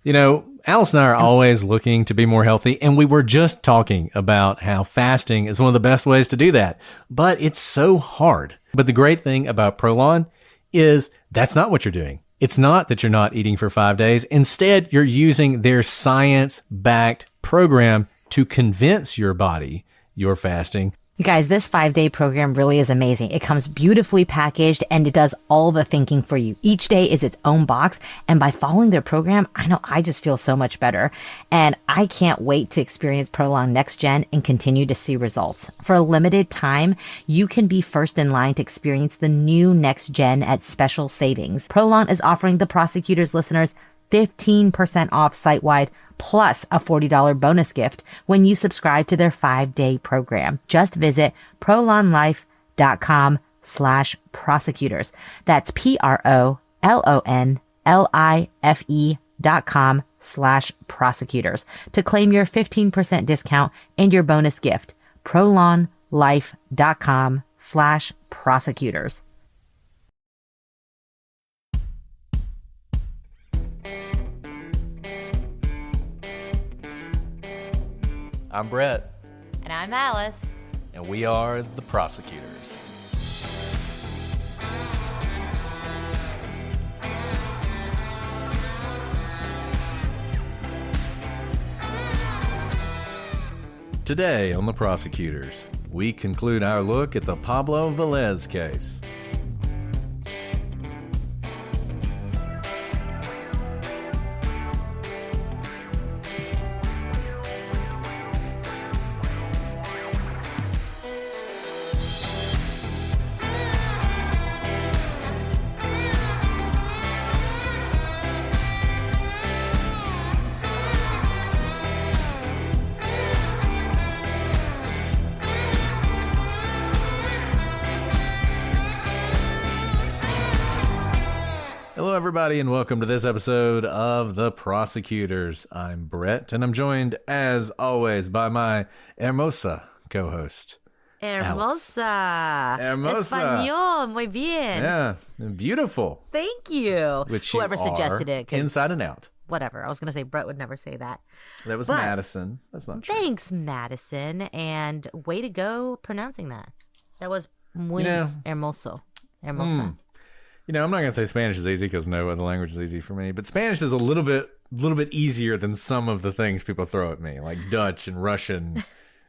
Alice and I are always looking to be more healthy, and we were just talking about how fasting is one of the best ways to do that, but it's so hard. But the great thing about Prolon is that's not what you're doing. It's not that you're not eating for 5 days. Instead, you're using their science-backed program to convince your body you're fasting. You guys, this 5-day program really is amazing. It comes beautifully packaged and it does all the thinking for you. Each day is its own box. And by following their program, I know I just feel so much better. And I can't wait to experience Prolong Next Gen and continue to see results. For a limited time, you can be first in line to experience the new Next Gen at special savings. Prolong is offering the Prosecutors listeners 15% off site-wide plus a $40 bonus gift when you subscribe to their 5-day program. Just visit prolonlife.com/prosecutors. That's PROLONLIFE.com/prosecutors to claim your 15% discount and your bonus gift. prolonlife.com/prosecutors. I'm Brett. And I'm Alice. And we are the Prosecutors. Today on the Prosecutors, we conclude our look at the Pablo Velez case. Hello, everybody, and welcome to this episode of The Prosecutors. I'm Brett, and I'm joined, as always, by my hermosa co-host, Hermosa. Alice. Hermosa. Español. Muy bien. Yeah, beautiful. Thank you. Which Whoever you suggested are it. 'Cause inside and out. whatever. I was going to say Brett would never say that. That was But Madison. That's not true. Thanks, Madison. And way to go pronouncing that. That was muy hermoso. Hermosa. I'm not going to say Spanish is easy because no other language is easy for me, but Spanish is a little bit easier than some of the things people throw at me, like Dutch and Russian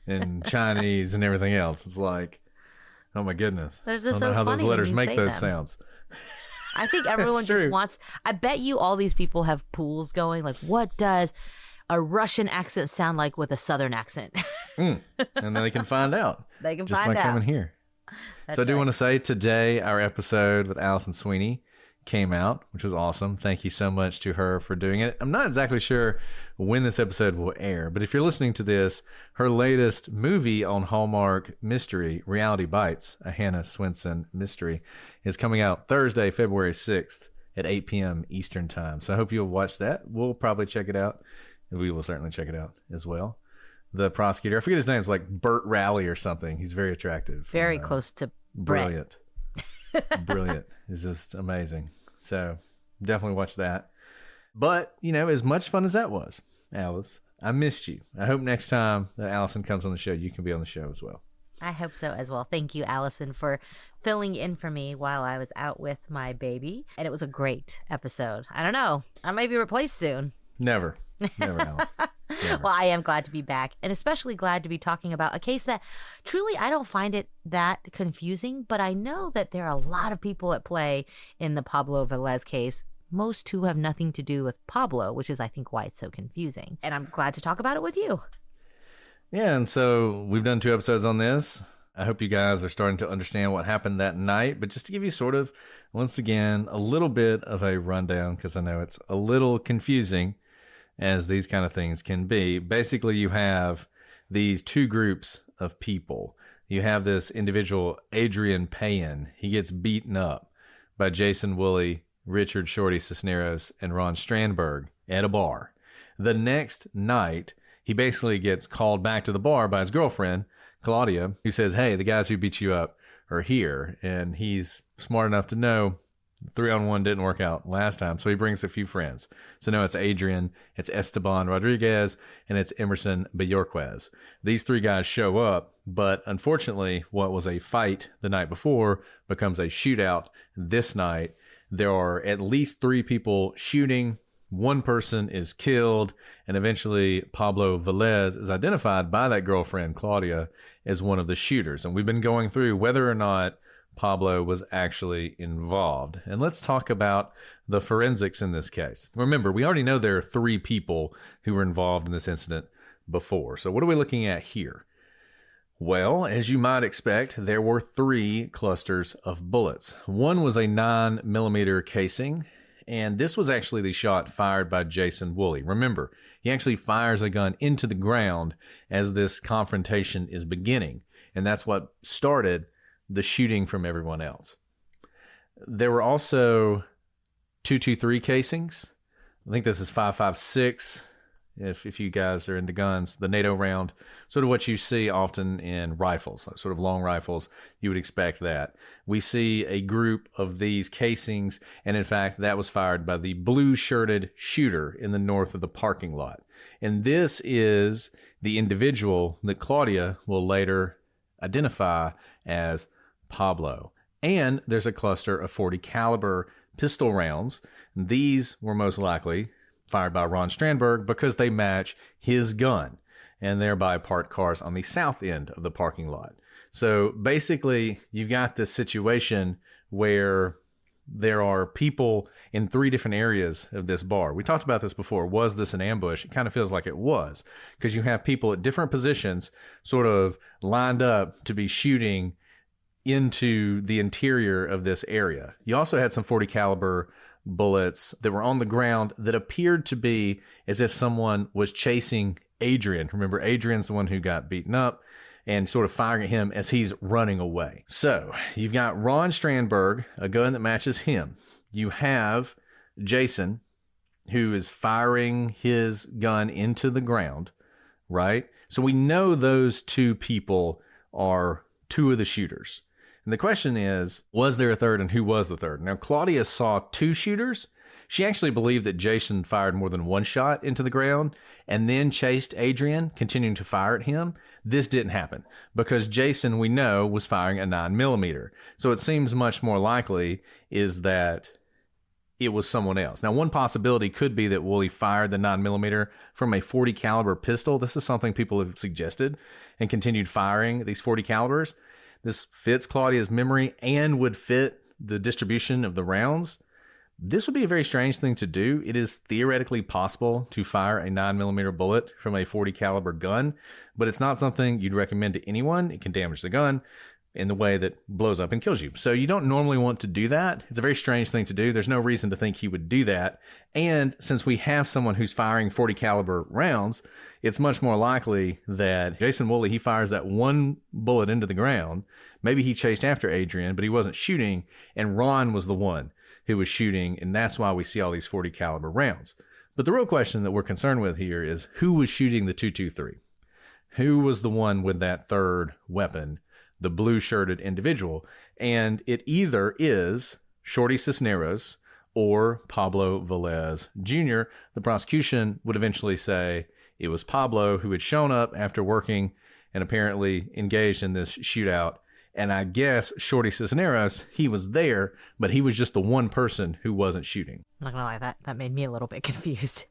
and Chinese and everything else. It's like, oh my goodness. There's I just don't know so how funny those letters when you make say those them. sounds. I think everyone It's just true. wants. I bet you all these people have pools going. Like, what does a Russian accent sound like with a Southern accent? And then they can find out. They can just find by out. coming here. That's So I do right. want to say today our episode with Allison Sweeney came out, which was awesome. Thank you so much to her for doing it. I'm not exactly sure when this episode will air, but if you're listening to this, her latest movie on Hallmark Mystery, Reality Bites, a Hannah Swenson mystery, is coming out Thursday, February 6th at 8 p.m. Eastern Time. So I hope you'll watch that. We'll probably check it out. We will certainly check it out as well. The prosecutor, I forget his name, it's like Burt Rowley or something. He's very attractive. Very close to Brett. Brilliant. Brilliant. It's just amazing. So definitely watch that. But, as much fun as that was, Alice, I missed you. I hope next time that Allison comes on the show, you can be on the show as well. I hope so as well. Thank you, Allison, for filling in for me while I was out with my baby. And it was a great episode. I don't know. I may be replaced soon. Never, Alice. Never. Well, I am glad to be back, and especially glad to be talking about a case that truly I don't find it that confusing, but I know that there are a lot of people at play in the Pablo Velez case, most who have nothing to do with Pablo, which is, I think, why it's so confusing. And I'm glad to talk about it with you. Yeah, and so we've done 2 episodes on this. I hope you guys are starting to understand what happened that night, but just to give you sort of, once again, a little bit of a rundown, because I know it's a little confusing, as these kind of things can be. Basically, you have these 2 groups of people. You have this individual, Adrian Payan. He gets beaten up by Jason Woolley, Richard Shorty Cisneros, and Ron Strandberg at a bar. The next night, he basically gets called back to the bar by his girlfriend, Claudia, who says, hey, the guys who beat you up are here. And he's smart enough to know 3-on-1 didn't work out last time, so he brings a few friends. So now it's Adrian, it's Esteban Rodriguez, and it's Emerson Bajorquez. These three guys show up, but unfortunately, what was a fight the night before becomes a shootout this night. There are at least 3 people shooting. One person is killed, and eventually Pablo Velez is identified by that girlfriend, Claudia, as one of the shooters. And we've been going through whether or not Pablo was actually involved. And let's talk about the forensics in this case. Remember, we already know there are 3 people who were involved in this incident before. So what are we looking at here? Well, as you might expect, there were 3 clusters of bullets. One was a 9mm casing, and this was actually the shot fired by Jason Woolley. Remember, he actually fires a gun into the ground as this confrontation is beginning, and that's what started the shooting from everyone else. There were also 223 casings. I think this is 5.56. If you guys are into guns, the NATO round, sort of what you see often in rifles, sort of long rifles, you would expect that. We see a group of these casings, and in fact, that was fired by the blue-shirted shooter in the north of the parking lot. And this is the individual that Claudia will later identify as Pablo. And there's a cluster of .40 caliber pistol rounds. These were most likely fired by Ron Strandberg because they match his gun and thereby parked cars on the south end of the parking lot. So basically, you've got this situation where there are people in 3 different areas of this bar. We talked about this before. Was this an ambush? It kind of feels like it was, because you have people at different positions sort of lined up to be shooting into the interior of this area. You also had some .40 caliber bullets that were on the ground that appeared to be as if someone was chasing Adrian. Remember, Adrian's the one who got beaten up, and sort of firing at him as he's running away. So you've got Ron Strandberg, a gun that matches him. You have Jason, who is firing his gun into the ground, right? So we know those 2 people are 2 of the shooters. And the question is, was there a third, and who was the third? Now, Claudia saw 2 shooters. She actually believed that Jason fired more than 1 shot into the ground and then chased Adrian, continuing to fire at him. This didn't happen because Jason, we know, was firing a 9mm. So it seems much more likely is that it was someone else. Now, one possibility could be that Woolley fired the 9mm from a .40 caliber pistol. This is something people have suggested, and continued firing these .40 calibers. This fits Claudia's memory and would fit the distribution of the rounds. This would be a very strange thing to do. It is theoretically possible to fire a 9mm bullet from a .40 caliber gun, but it's not something you'd recommend to anyone. It can damage the gun in the way that blows up and kills you. So you don't normally want to do that. It's a very strange thing to do. There's no reason to think he would do that. And since we have someone who's firing .40 caliber rounds, it's much more likely that Jason Woolley, he fires that 1 bullet into the ground. Maybe he chased after Adrian, but he wasn't shooting, and Ron was the one who was shooting, and that's why we see all these .40 caliber rounds. But the real question that we're concerned with here is who was shooting the 223? Who was the one with that third weapon, the blue-shirted individual? And it either is Shorty Cisneros or Pablo Velez Jr. The prosecution would eventually say it was Pablo who had shown up after working and apparently engaged in this shootout. And I guess Shorty Cisneros, he was there, but he was just the one person who wasn't shooting. I'm not gonna lie, that made me a little bit confused.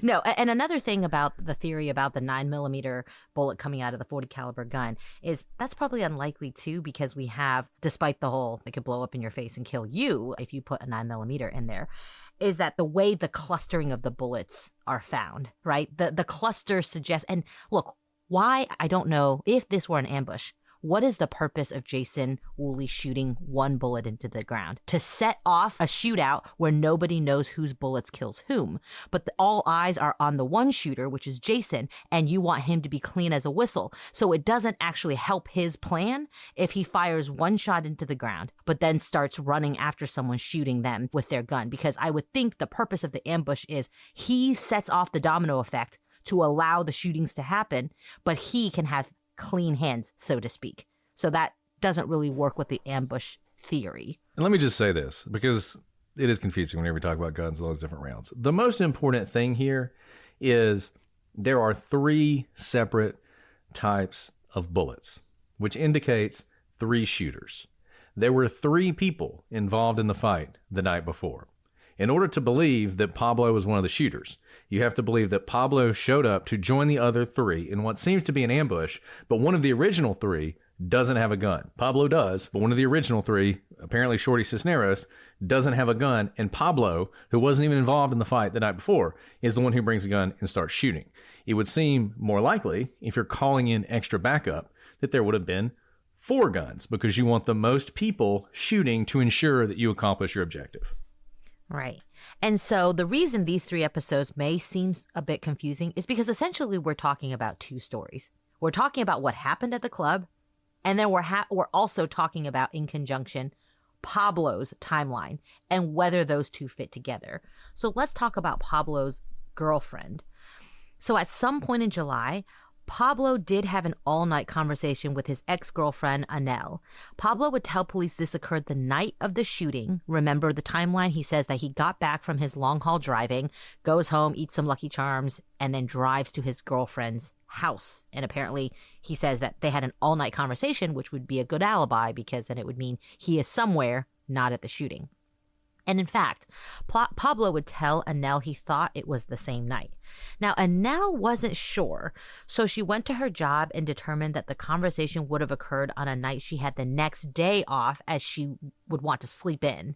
No, and another thing about the theory about the 9mm bullet coming out of the .40 caliber gun is that's probably unlikely too, because we have, despite the whole it could blow up in your face and kill you if you put a 9mm in there, is that the way the clustering of the bullets are found, right? The cluster suggests, and look, why, I don't know. If this were an ambush, what is the purpose of Jason Woolley shooting 1 bullet into the ground? To set off a shootout where nobody knows whose bullets kills whom. But all eyes are on the one shooter, which is Jason, and you want him to be clean as a whistle. So it doesn't actually help his plan if he fires 1 shot into the ground, but then starts running after someone shooting them with their gun. Because I would think the purpose of the ambush is he sets off the domino effect to allow the shootings to happen, but he can have clean hands, so to speak. So that doesn't really work with the ambush theory. And let me just say this, because it is confusing whenever we talk about guns, all those different rounds. The most important thing here is there are 3 separate types of bullets, which indicates 3 shooters. There were 3 people involved in the fight the night before. In order to believe that Pablo was one of the shooters, you have to believe that Pablo showed up to join the other 3 in what seems to be an ambush, but one of the original 3 doesn't have a gun. Pablo does, but one of the original 3, apparently Shorty Cisneros, doesn't have a gun, and Pablo, who wasn't even involved in the fight the night before, is the one who brings a gun and starts shooting. It would seem more likely, if you're calling in extra backup, that there would have been 4 guns, because you want the most people shooting to ensure that you accomplish your objective. Right. And so the reason these 3 episodes may seem a bit confusing is because essentially we're talking about 2 stories. We're talking about what happened at the club, and then we're also talking about, in conjunction, Pablo's timeline and whether those 2 fit together. So let's talk about Pablo's girlfriend. So at some point in July, Pablo did have an all-night conversation with his ex-girlfriend, Anel. Pablo would tell police this occurred the night of the shooting. Remember the timeline? He says that he got back from his long-haul driving, goes home, eats some Lucky Charms, and then drives to his girlfriend's house. And apparently he says that they had an all-night conversation, which would be a good alibi because then it would mean he is somewhere, not at the shooting. And in fact, Pablo would tell Anel he thought it was the same night. Now, Anel wasn't sure, so she went to her job and determined that the conversation would have occurred on a night she had the next day off, as she would want to sleep in.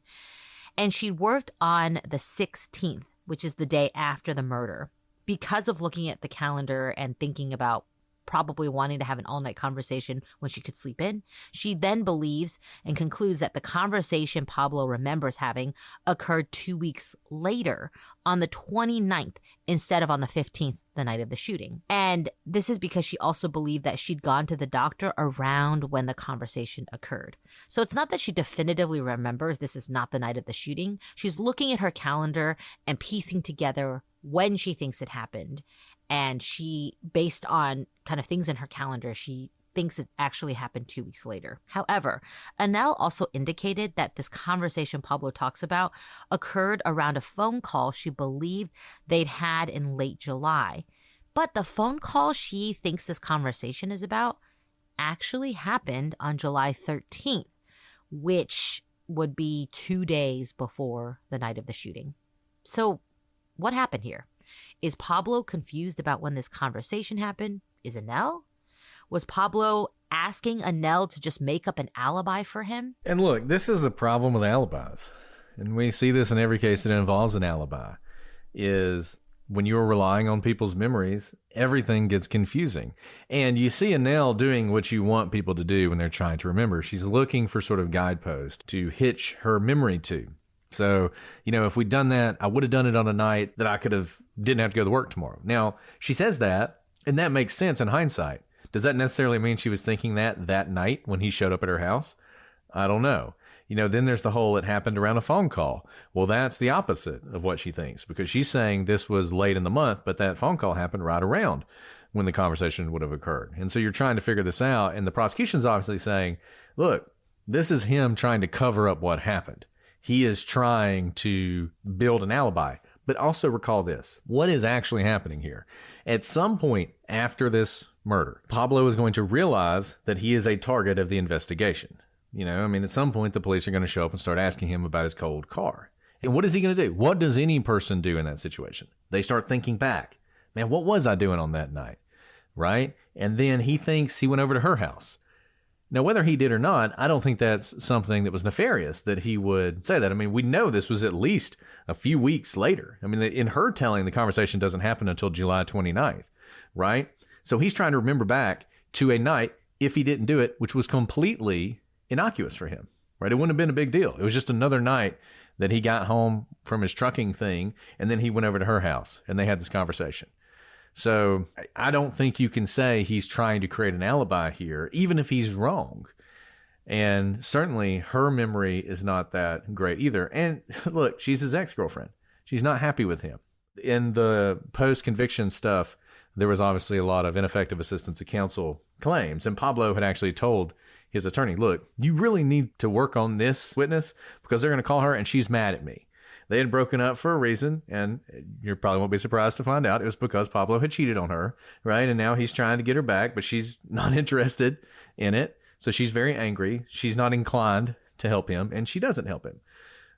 And she worked on the 16th, which is the day after the murder. Because of looking at the calendar and thinking about probably wanting to have an all-night conversation when she could sleep in, she then believes and concludes that the conversation Pablo remembers having occurred 2 weeks later, on the 29th, instead of on the 15th, the night of the shooting. And this is because she also believed that she'd gone to the doctor around when the conversation occurred. So it's not that she definitively remembers this is not the night of the shooting. She's looking at her calendar and piecing together when she thinks it happened. And she, based on kind of things in her calendar, she thinks it actually happened 2 weeks later. However, Anel also indicated that this conversation Pablo talks about occurred around a phone call she believed they'd had in late July. But the phone call she thinks this conversation is about actually happened on July 13th, which would be 2 days before the night of the shooting. So what happened here? Is Pablo confused about when this conversation happened? Is Anel? Was Pablo asking Anel to just make up an alibi for him? And look, this is the problem with alibis. And we see this in every case that involves an alibi, is when you're relying on people's memories, everything gets confusing. And you see Anel doing what you want people to do when they're trying to remember. She's looking for sort of guideposts to hitch her memory to. So, if we'd done that, I would have done it on a night that I didn't have to go to work tomorrow. Now, she says that, and that makes sense in hindsight. Does that necessarily mean she was thinking that night when he showed up at her house? I don't know. Then there's the whole, it happened around a phone call. Well, that's the opposite of what she thinks, because she's saying this was late in the month, but that phone call happened right around when the conversation would have occurred. And so you're trying to figure this out, and the prosecution's obviously saying, look, this is him trying to cover up what happened. He is trying to build an alibi. But also recall this. What is actually happening here? At some point after this murder, Pablo is going to realize that he is a target of the investigation. At some point, the police are going to show up and start asking him about his cold car. And what is he going to do? What does any person do in that situation? They start thinking back. Man, what was I doing on that night? Right? And then he thinks he went over to her house. Now, whether he did or not, I don't think that's something that was nefarious that he would say that. We know this was at least a few weeks later. In her telling, the conversation doesn't happen until July 29th, right? So he's trying to remember back to a night, if he didn't do it, which was completely innocuous for him, right? It wouldn't have been a big deal. It was just another night that he got home from his trucking thing, and then he went over to her house, and they had this conversation. So I don't think you can say he's trying to create an alibi here, even if he's wrong. And certainly her memory is not that great either. And look, she's his ex-girlfriend. She's not happy with him. In the post-conviction stuff, there was obviously a lot of ineffective assistance of counsel claims. And Pablo had actually told his attorney, look, you really need to work on this witness because they're going to call her and she's mad at me. They had broken up for a reason, and you probably won't be surprised to find out it was because Pablo had cheated on her, right? And now he's trying to get her back, but she's not interested in it. So she's very angry. She's not inclined to help him, and she doesn't help him.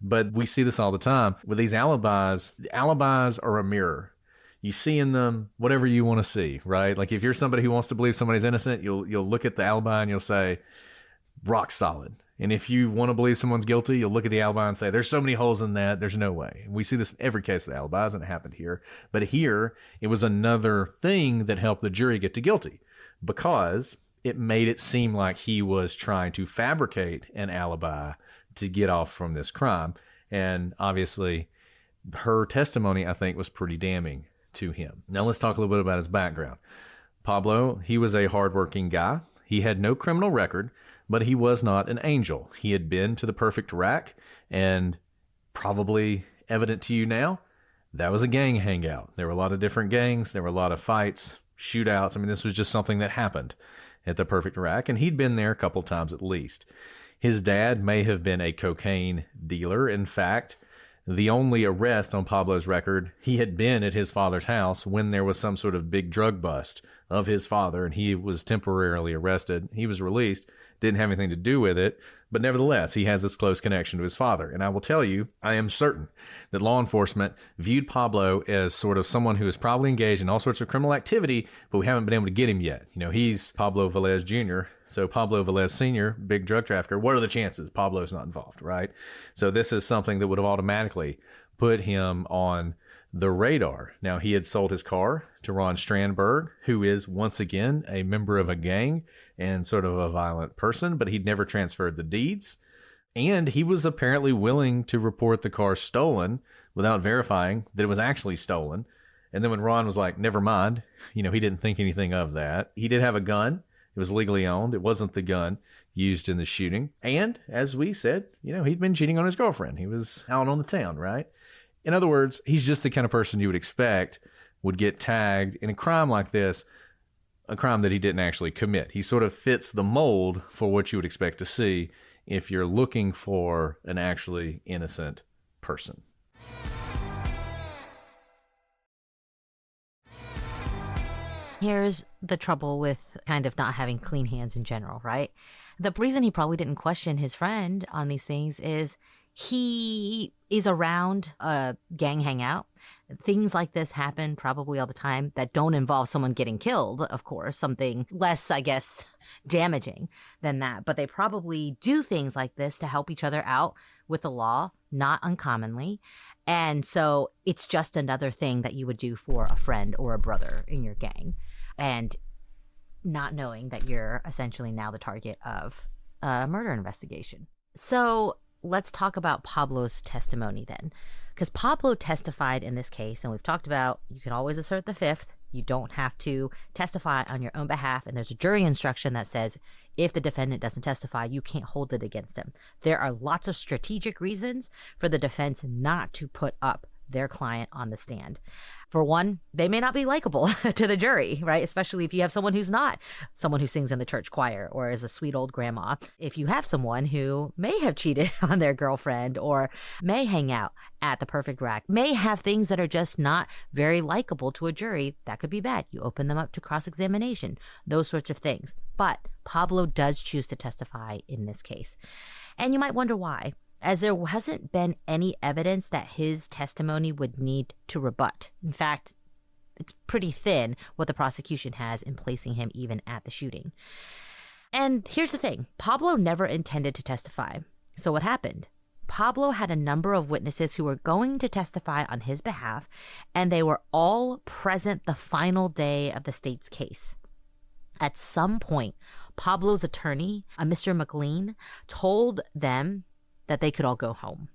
But we see this all the time with these alibis. The alibis are a mirror. You see in them whatever you want to see, right? Like if you're somebody who wants to believe somebody's innocent, you'll look at the alibi and you'll say, rock solid. And if you want to believe someone's guilty, you'll look at the alibi and say, there's so many holes in that. There's no way. And we see this in every case with alibis, and it happened here. But here, it was another thing that helped the jury get to guilty because it made it seem like he was trying to fabricate an alibi to get off from this crime. And obviously, her testimony, I think, was pretty damning to him. Now, let's talk a little bit about his background. Pablo, he was a hardworking guy. He had no criminal record, but he was not an angel. He had been to the perfect rack, and probably evident to you now, that was a gang hangout. There were a lot of different gangs. There were a lot of fights, shootouts. I mean, this was just something that happened at the perfect rack, and he'd been there a couple times at least. His dad may have been a cocaine dealer. In fact, the only arrest on Pablo's record, he had been at his father's house when there was some sort of big drug bust of his father, and he was temporarily arrested. He was released, didn't have anything to do with it, but nevertheless, he has this close connection to his father. And I will tell you, I am certain that law enforcement viewed Pablo as sort of someone who is probably engaged in all sorts of criminal activity, but we haven't been able to get him yet. You know, he's Pablo Velez Jr., so Pablo Velez Sr., big drug trafficker. What are the chances Pablo's not involved, right? So this is something that would have automatically put him on the radar. Now, he had sold his car to Ron Strandberg, who is, once again, a member of a gang and sort of a violent person, but he'd never transferred the deeds. And he was apparently willing to report the car stolen without verifying that it was actually stolen. And then when Ron was like, never mind, you know, he didn't think anything of that. He did have a gun. It was legally owned. It wasn't the gun used in the shooting. And as we said, you know, he'd been cheating on his girlfriend. He was out on the town, right? In other words, he's just the kind of person you would expect would get tagged in a crime like this, a crime that he didn't actually commit. He sort of fits the mold for what you would expect to see if you're looking for an actually innocent person. Here's the trouble with kind of not having clean hands in general, right? The reason he probably didn't question his friend on these things is he is around a gang hangout. Things like this happen probably all the time that don't involve someone getting killed, of course, something less, I guess, damaging than that. But they probably do things like this to help each other out with the law, not uncommonly. And so it's just another thing that you would do for a friend or a brother in your gang. And not knowing that you're essentially now the target of a murder investigation. So let's talk about Pablo's testimony then. Because Pablo testified in this case, and we've talked about you can always assert the fifth. You don't have to testify on your own behalf. And there's a jury instruction that says if the defendant doesn't testify, you can't hold it against them. There are lots of strategic reasons for the defense not to put up their client on the stand. For one, they may not be likable to the jury, right? Especially if you have someone who's not someone who sings in the church choir or is a sweet old grandma. If you have someone who may have cheated on their girlfriend or may hang out at the perfect rack, may have things that are just not very likable to a jury, that could be bad. You open them up to cross-examination, those sorts of things. But Pablo does choose to testify in this case. And you might wonder why, as there hasn't been any evidence that his testimony would need to rebut. In fact, it's pretty thin what the prosecution has in placing him even at the shooting. And here's the thing, Pablo never intended to testify. So what happened? Pablo had a number of witnesses who were going to testify on his behalf, and they were all present the final day of the state's case. At some point, Pablo's attorney, Mr. McLean, told them that they could all go home.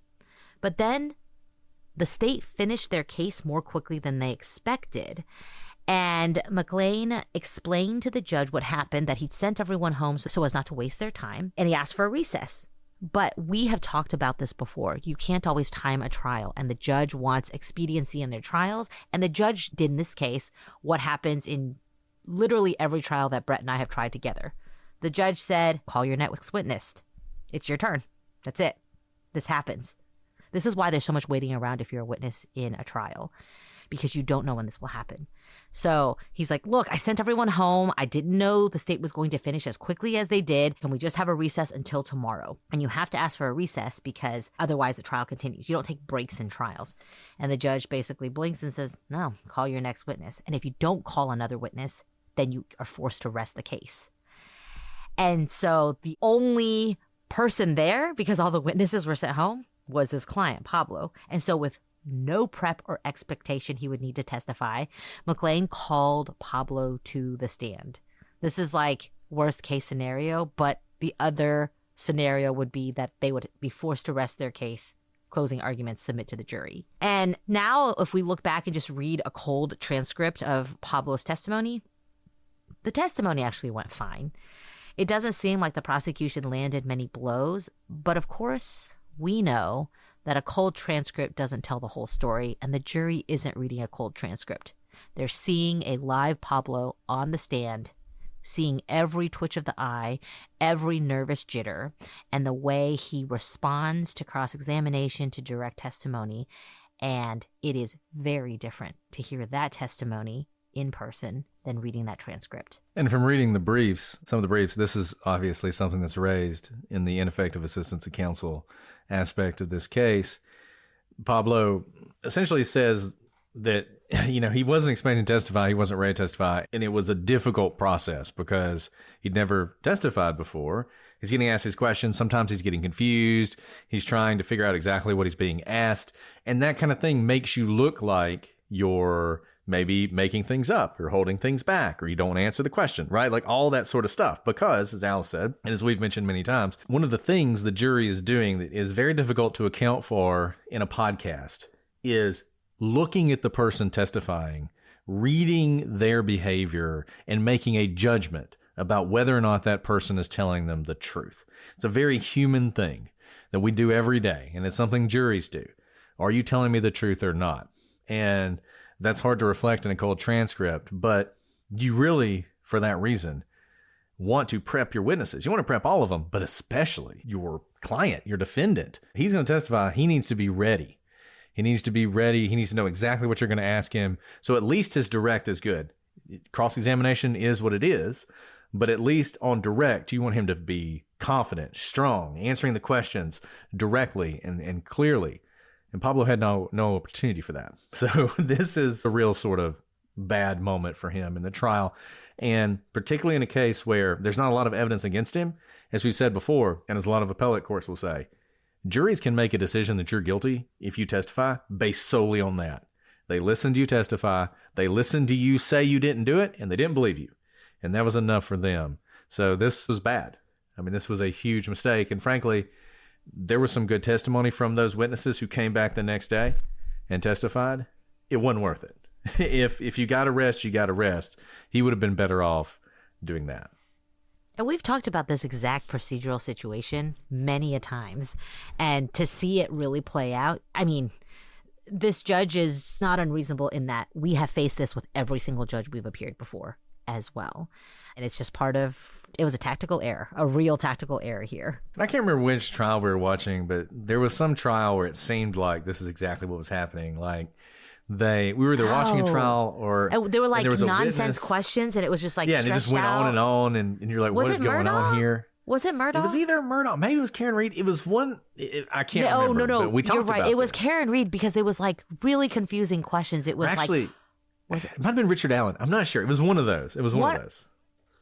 But then the state finished their case more quickly than they expected. And McLean explained to the judge what happened, that he'd sent everyone home so as not to waste their time. And he asked for a recess. But we have talked about this before. You can't always time a trial, and the judge wants expediency in their trials. And the judge did in this case what happens in literally every trial that Brett and I have tried together. The judge said, call your next witness. It's your turn. That's it. This happens. This is why there's so much waiting around if you're a witness in a trial, because you don't know when this will happen. So he's like, look, I sent everyone home. I didn't know the state was going to finish as quickly as they did. Can we just have a recess until tomorrow? And you have to ask for a recess because otherwise the trial continues. You don't take breaks in trials. And the judge basically blinks and says, no, call your next witness. And if you don't call another witness, then you are forced to rest the case. And so the only person there, because all the witnesses were sent home, was his client, Pablo. And so with no prep or expectation he would need to testify, McLean called Pablo to the stand. This is like worst case scenario, but the other scenario would be that they would be forced to rest their case, closing arguments, submit to the jury. And now if we look back and just read a cold transcript of Pablo's testimony, the testimony actually went fine. It doesn't seem like the prosecution landed many blows, but of course we know that a cold transcript doesn't tell the whole story, and the jury isn't reading a cold transcript. They're seeing a live Pablo on the stand, seeing every twitch of the eye, every nervous jitter, and the way he responds to cross-examination, to direct testimony. And it is very different to hear that testimony in person than reading that transcript. And from reading the briefs, some of the briefs, this is obviously something that's raised in the ineffective assistance of counsel aspect of this case. Pablo essentially says that, he wasn't expecting to testify. He wasn't ready to testify. And it was a difficult process because he'd never testified before. He's getting asked his questions. Sometimes he's getting confused. He's trying to figure out exactly what he's being asked. And that kind of thing makes you look like you're maybe making things up or holding things back, or you don't answer the question, right? Like all that sort of stuff. Because, as Alice said, and as we've mentioned many times, one of the things the jury is doing that is very difficult to account for in a podcast is looking at the person testifying, reading their behavior, and making a judgment about whether or not that person is telling them the truth. It's a very human thing that we do every day, and it's something juries do. Are you telling me the truth or not? And that's hard to reflect in a cold transcript, but you really, for that reason, want to prep your witnesses. You want to prep all of them, but especially your client, your defendant. He's going to testify. He needs to be ready. He needs to be ready. He needs to know exactly what you're going to ask him. So at least his direct is good. Cross-examination is what it is, but at least on direct, you want him to be confident, strong, answering the questions directly and clearly. And Pablo had no opportunity for that. So this is a real sort of bad moment for him in the trial. And particularly in a case where there's not a lot of evidence against him, as we've said before, and as a lot of appellate courts will say, juries can make a decision that you're guilty if you testify based solely on that. They listen to you testify. They listen to you say you didn't do it, and they didn't believe you. And that was enough for them. So this was bad. I mean, this was a huge mistake. And frankly, there was some good testimony from those witnesses who came back the next day and testified. It wasn't worth it. If you got to rest, you got to rest. He would have been better off doing that. And we've talked about this exact procedural situation many a times. And to see it really play out, I mean, this judge is not unreasonable in that we have faced this with every single judge we've appeared before as well. And it's just it was a tactical error, a real tactical error here. And I can't remember which trial we were watching, but there was some trial where it seemed like this is exactly what was happening. Like we were either watching a trial or there were like there was nonsense questions, and it was just like and it just went on, and you're like, what is going on here? Was it Murdaugh? It was either Murdaugh, maybe it was Karen Reed. It was one. I can't remember. No. But we talked You're right. about it was Karen Reed because it was like really confusing questions. It was actually. Was it might have been Richard Allen. I'm not sure. It was one of those. It was one of those.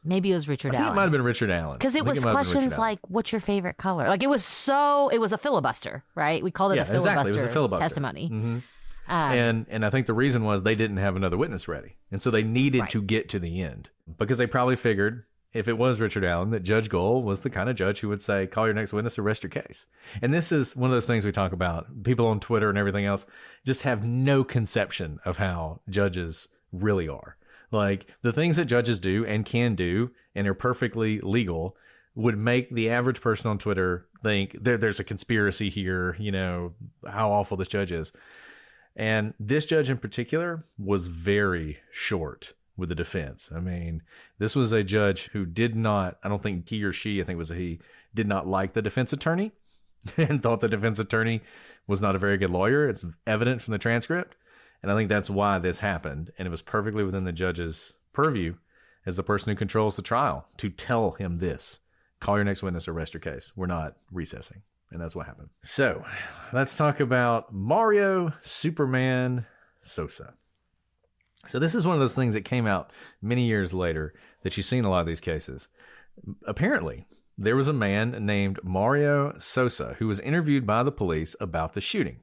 Maybe it was Richard I Allen. think it might have been Richard Allen. Because it was questions like, what's your favorite color? Like it was a filibuster, right? We called it a filibuster, exactly. It was a filibuster testimony. Mm-hmm. And I think the reason was they didn't have another witness ready. And so they needed to get to the end because they probably figured if it was Richard Allen, that Judge Gohl was the kind of judge who would say, call your next witness, arrest your case. And this is one of those things we talk about. People on Twitter and everything else just have no conception of how judges really are. Like the things that judges do and can do and are perfectly legal would make the average person on Twitter think there's a conspiracy here, how awful this judge is. And this judge in particular was very short with the defense. I mean, this was a judge who did not, I don't think he or she, I think it was a he, did not like the defense attorney and thought the defense attorney was not a very good lawyer. It's evident from the transcript. And I think that's why this happened. And it was perfectly within the judge's purview as the person who controls the trial to tell him this: call your next witness, arrest your case. We're not recessing. And that's what happened. So let's talk about Mario Superman Sosa. So this is one of those things that came out many years later that you see in a lot of these cases. Apparently, there was a man named Mario Sosa who was interviewed by the police about the shooting.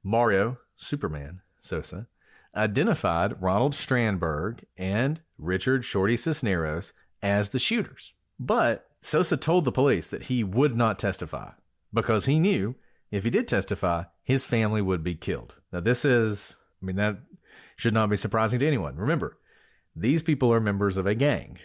Mario Superman Sosa identified Ronald Strandberg and Richard Shorty Cisneros as the shooters. But Sosa told the police that he would not testify because he knew if he did testify, his family would be killed. Now that should not be surprising to anyone. Remember, these people are members of a gang.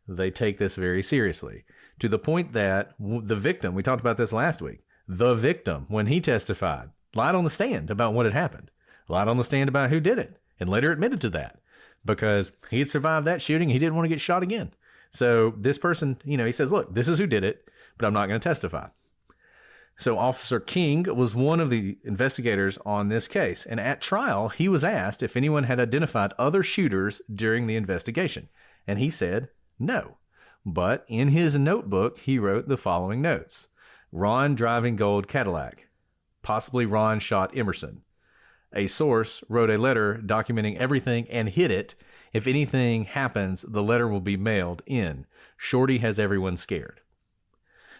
They take this very seriously, to the point that the victim, we talked about this last week, the victim, when he testified, lied on the stand about what had happened, lied on the stand about who did it, and later admitted to that because he had survived that shooting. He didn't want to get shot again. So this person, he says, look, this is who did it, but I'm not going to testify. So Officer King was one of the investigators on this case. And at trial, he was asked if anyone had identified other shooters during the investigation. And he said no. But in his notebook, he wrote the following notes: Ron driving gold Cadillac. Possibly Ron shot Emerson. A source wrote a letter documenting everything and hid it. If anything happens, the letter will be mailed in. Shorty has everyone scared.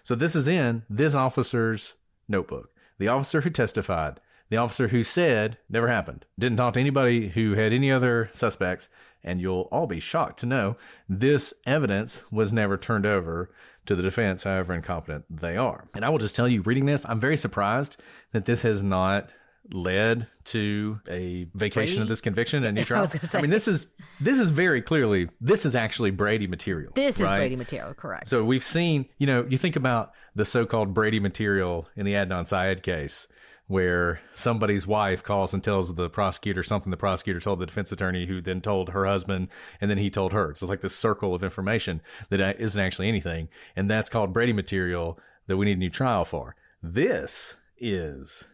So this is in this officer's notebook. The officer who testified, the officer who said never happened, didn't talk to anybody who had any other suspects, and you'll all be shocked to know this evidence was never turned over to the defense, however incompetent they are. And I will just tell you, reading this, I'm very surprised that this has not led to a vacation of this conviction and a new trial. I mean, this is very clearly, this is actually Brady material. This is Brady material, correct. So we've seen, you think about the so-called Brady material in the Adnan Syed case, where somebody's wife calls and tells the prosecutor something the prosecutor told the defense attorney, who then told her husband, and then he told her. So it's like this circle of information that isn't actually anything. And that's called Brady material that we need a new trial for. This is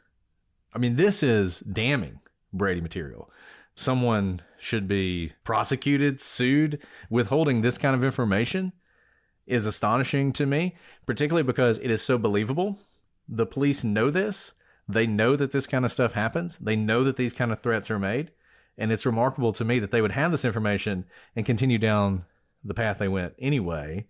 damning Brady material. Someone should be prosecuted, sued. Withholding this kind of information is astonishing to me, particularly because it is so believable. The police know this. They know that this kind of stuff happens. They know that these kind of threats are made. And it's remarkable to me that they would have this information and continue down the path they went anyway.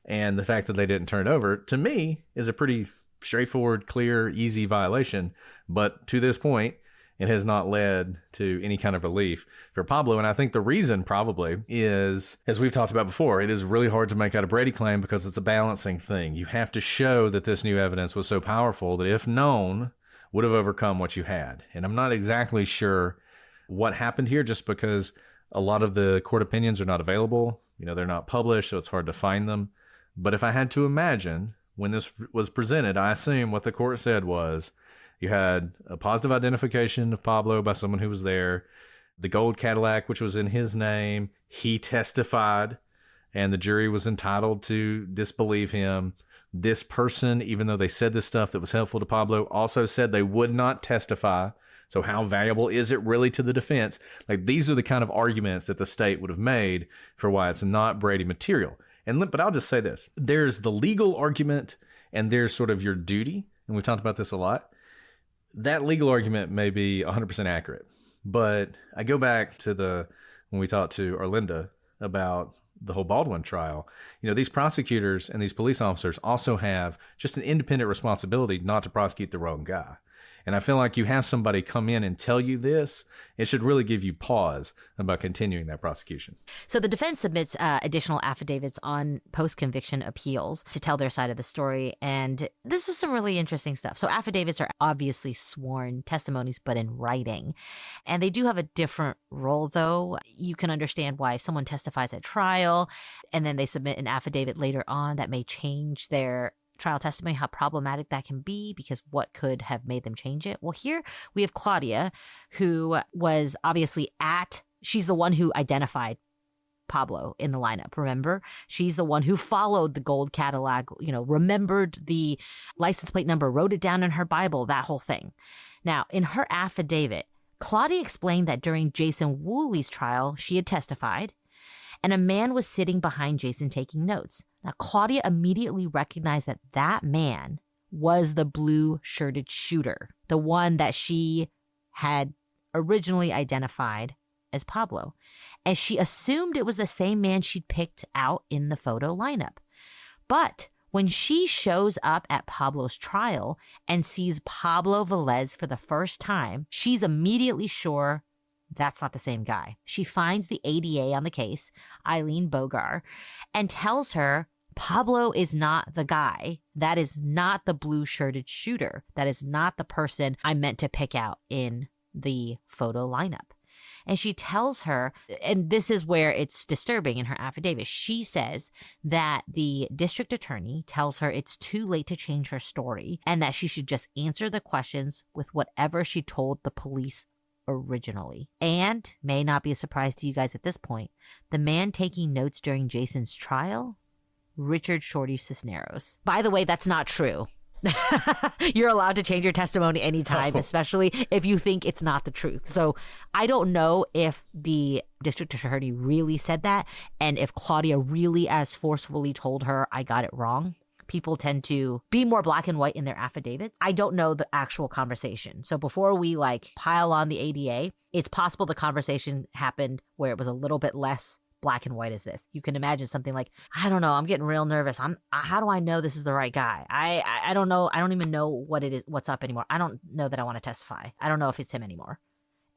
And the fact that they didn't turn it over, to me, is a pretty straightforward, clear, easy violation. But to this point, it has not led to any kind of relief for Pablo. And I think the reason probably is, as we've talked about before, it is really hard to make out a Brady claim because it's a balancing thing. You have to show that this new evidence was so powerful that, if known, would have overcome what you had. And I'm not exactly sure what happened here, just because a lot of the court opinions are not available. They're not published, so it's hard to find them. But if I had to imagine, when this was presented, I assume what the court said was, you had a positive identification of Pablo by someone who was there, the gold Cadillac, which was in his name, he testified, and the jury was entitled to disbelieve him. This person, even though they said this stuff that was helpful to Pablo, also said they would not testify. So how valuable is it really to the defense? Like, these are the kind of arguments that the state would have made for why it's not Brady material. But I'll just say this. There's the legal argument, and there's sort of your duty. And we've talked about this a lot. That legal argument may be 100% accurate. But I go back to when we talked to Arlinda about the whole Baldwin trial. These prosecutors and these police officers also have just an independent responsibility not to prosecute the wrong guy. And I feel like you have somebody come in and tell you this, it should really give you pause about continuing that prosecution. So the defense submits additional affidavits on post-conviction appeals to tell their side of the story. And this is some really interesting stuff. So affidavits are obviously sworn testimonies, but in writing. And they do have a different role, though. You can understand why someone testifies at trial, and then they submit an affidavit later on that may change their trial testimony, how problematic that can be, because what could have made them change it? Well, here we have Claudia, who was obviously she's the one who identified Pablo in the lineup. Remember, she's the one who followed the gold Cadillac, remembered the license plate number, wrote it down in her Bible, that whole thing. Now, in her affidavit, Claudia explained that during Jason Woolley's trial, she had testified, and a man was sitting behind Jason taking notes. Now, Claudia immediately recognized that that man was the blue-shirted shooter, the one that she had originally identified as Pablo. And she assumed it was the same man she'd picked out in the photo lineup. But when she shows up at Pablo's trial and sees Pablo Velez for the first time, she's immediately sure that's not the same guy. She finds the ADA on the case, Eileen Bogar, and tells her Pablo is not the guy. That is not the blue-shirted shooter. That is not the person I meant to pick out in the photo lineup. And she tells her, and this is where it's disturbing in her affidavit, she says that the district attorney tells her it's too late to change her story and that she should just answer the questions with whatever she told the police originally. And, may not be a surprise to you guys at this point, the man taking notes during Jason's trial, Richard Shorty Cisneros. By the way, that's not true. You're allowed to change your testimony anytime, especially if you think it's not the truth. So I don't know if the district attorney really said that and if Claudia really as forcefully told her I got it wrong. People tend to be more black and white in their affidavits. I don't know the actual conversation. So before we pile on the ADA, it's possible the conversation happened where it was a little bit less black and white as this. You can imagine something like, I don't know, I'm getting real nervous. How do I know this is the right guy? I don't know. I don't even know what it is, what's up anymore. I don't know that I want to testify. I don't know if it's him anymore.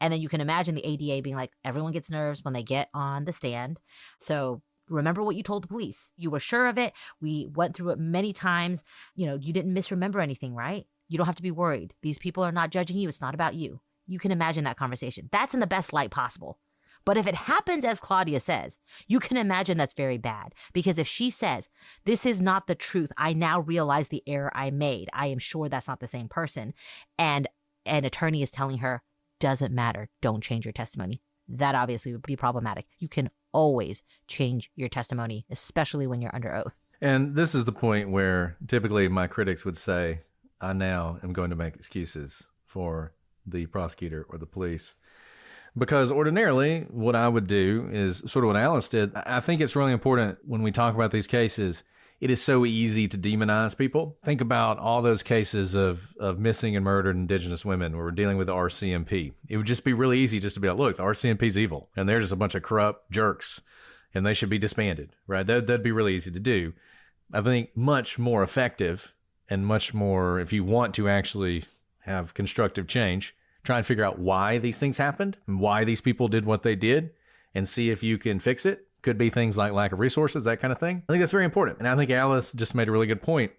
And then you can imagine the ADA being like, everyone gets nerves when they get on the stand. So remember what you told the police. You were sure of it. We went through it many times. You didn't misremember anything, right? You don't have to be worried. These people are not judging you. It's not about you. You can imagine that conversation. That's in the best light possible. But if it happens as Claudia says, you can imagine that's very bad. Because if she says, this is not the truth, I now realize the error I made. I am sure that's not the same person. And an attorney is telling her, doesn't matter. Don't change your testimony. That obviously would be problematic. You can always change your testimony, especially when you're under oath. And this is the point where typically my critics would say, I now am going to make excuses for the prosecutor or the police. Because ordinarily, what I would do is sort of what Alice did. I think it's really important when we talk about these cases. It is so easy to demonize people. Think about all those cases of missing and murdered Indigenous women where we're dealing with the RCMP. It would just be really easy just to be like, look, the RCMP's evil, and they're just a bunch of corrupt jerks, and they should be disbanded, right? That'd be really easy to do. I think much more effective and much more, if you want to actually have constructive change, try and figure out why these things happened and why these people did what they did and see if you can fix it. Could be things like lack of resources, that kind of thing. I think that's very important. And I think Alice just made a really good point.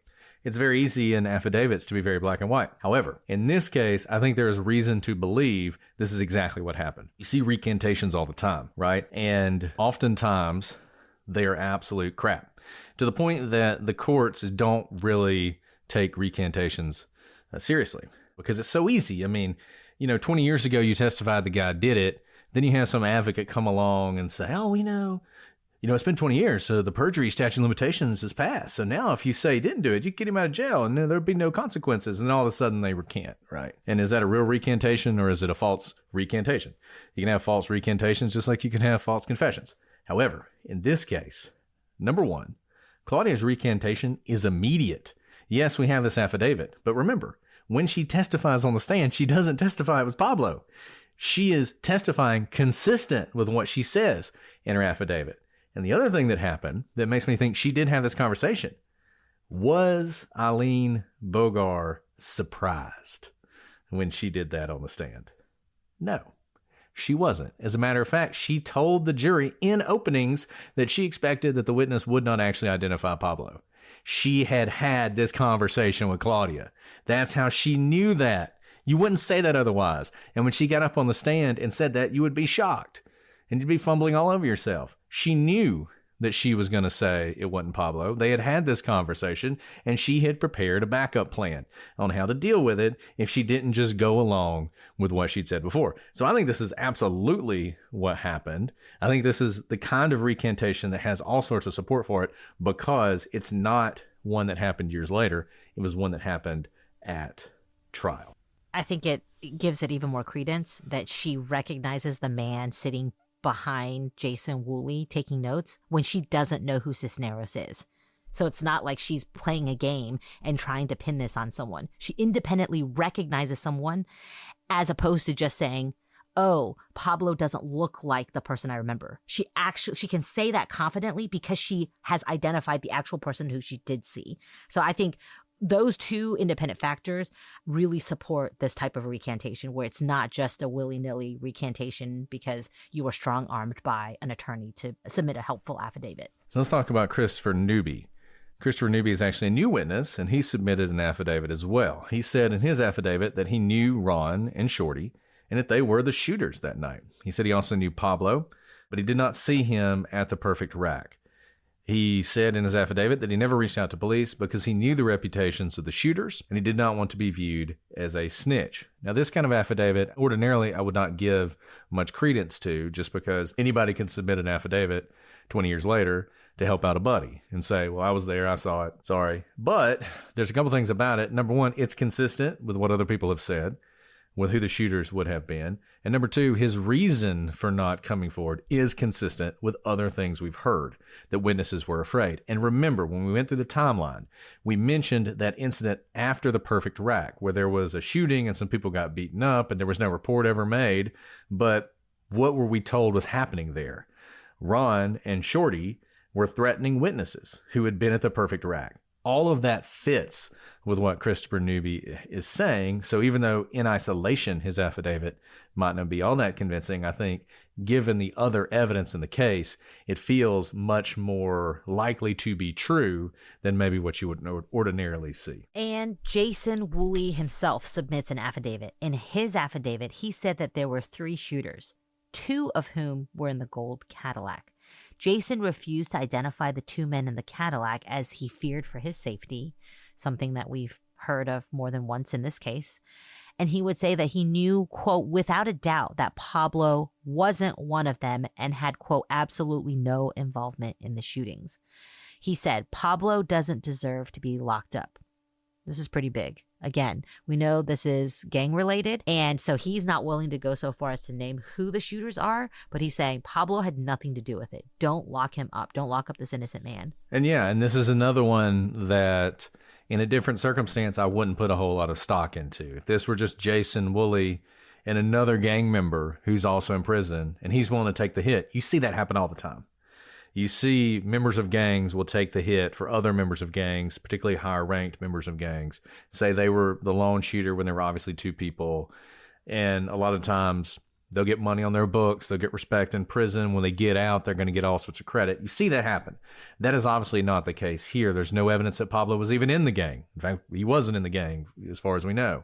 It's very easy in affidavits to be very black and white. However, in this case, I think there is reason to believe this is exactly what happened. You see recantations all the time, right? And oftentimes they are absolute crap to the point that the courts don't really take recantations seriously because it's so easy. I mean, 20 years ago, you testified the guy did it. Then you have some advocate come along and say, oh, it's been 20 years, so the perjury statute of limitations has passed. So now if you say he didn't do it, you get him out of jail and there'd be no consequences. And then all of a sudden they recant, right? And is that a real recantation or is it a false recantation? You can have false recantations just like you can have false confessions. However, in this case, number one, Claudia's recantation is immediate. Yes, we have this affidavit, but remember, when she testifies on the stand, she doesn't testify it was Pablo. She is testifying consistent with what she says in her affidavit. And the other thing that happened that makes me think she did have this conversation, was Eileen Bogar surprised when she did that on the stand? No, she wasn't. As a matter of fact, she told the jury in openings that she expected that the witness would not actually identify Pablo. She had this conversation with Claudia. That's how she knew that. You wouldn't say that otherwise. And when she got up on the stand and said that, you would be shocked and you'd be fumbling all over yourself. She knew that she was going to say it wasn't Pablo. They had had this conversation, and she had prepared a backup plan on how to deal with it if she didn't just go along with what she'd said before. So I think this is absolutely what happened. I think this is the kind of recantation that has all sorts of support for it, because it's not one that happened years later. It was one that happened at trial. I think it gives it even more credence that she recognizes the man sitting behind Jason Woolley taking notes when she doesn't know who Cisneros is. So it's not like she's playing a game and trying to pin this on someone. She independently recognizes someone, as opposed to just saying, oh, Pablo doesn't look like the person I remember. She can say that confidently because she has identified the actual person who she did see. So I think those two independent factors really support this type of recantation, where it's not just a willy-nilly recantation because you were strong-armed by an attorney to submit a helpful affidavit. So let's talk about Christopher Newby. Christopher Newby is actually a new witness, and he submitted an affidavit as well. He said in his affidavit that he knew Ron and Shorty and that they were the shooters that night. He said he also knew Pablo, but he did not see him at the Perfect Rack. He said in his affidavit that he never reached out to police because he knew the reputations of the shooters and he did not want to be viewed as a snitch. Now, this kind of affidavit, ordinarily, I would not give much credence to, just because anybody can submit an affidavit 20 years later to help out a buddy and say, well, I was there, I saw it, sorry. But there's a couple things about it. Number one, it's consistent with what other people have said, with who the shooters would have been. And number two, his reason for not coming forward is consistent with other things we've heard, that witnesses were afraid. And remember, when we went through the timeline, we mentioned that incident after the Perfect Rack, where there was a shooting and some people got beaten up and there was no report ever made. But what were we told was happening there? Ron and Shorty were threatening witnesses who had been at the Perfect Rack. All of that fits with what Christopher Newby is saying. So even though in isolation his affidavit might not be all that convincing, I think given the other evidence in the case, it feels much more likely to be true than maybe what you would ordinarily see. And Jason Woolley himself submits an affidavit. In his affidavit, he said that there were 3 shooters, 2 of whom were in the gold Cadillac. Jason refused to identify the 2 men in the Cadillac as he feared for his safety, something that we've heard of more than once in this case. And he would say that he knew, quote, without a doubt that Pablo wasn't one of them and had, quote, absolutely no involvement in the shootings. He said, Pablo doesn't deserve to be locked up. This is pretty big. Again, we know this is gang related, and so he's not willing to go so far as to name who the shooters are, but he's saying Pablo had nothing to do with it. Don't lock him up. Don't lock up this innocent man. And yeah, and this is another one that in a different circumstance I wouldn't put a whole lot of stock into. If this were just Jason Woolley and another gang member who's also in prison and he's willing to take the hit, you see that happen all the time. You see members of gangs will take the hit for other members of gangs, particularly higher ranked members of gangs, say they were the lone shooter when there were obviously 2 people. And a lot of times they'll get money on their books. They'll get respect in prison. When they get out, they're going to get all sorts of credit. You see that happen. That is obviously not the case here. There's no evidence that Pablo was even in the gang. In fact, he wasn't in the gang as far as we know.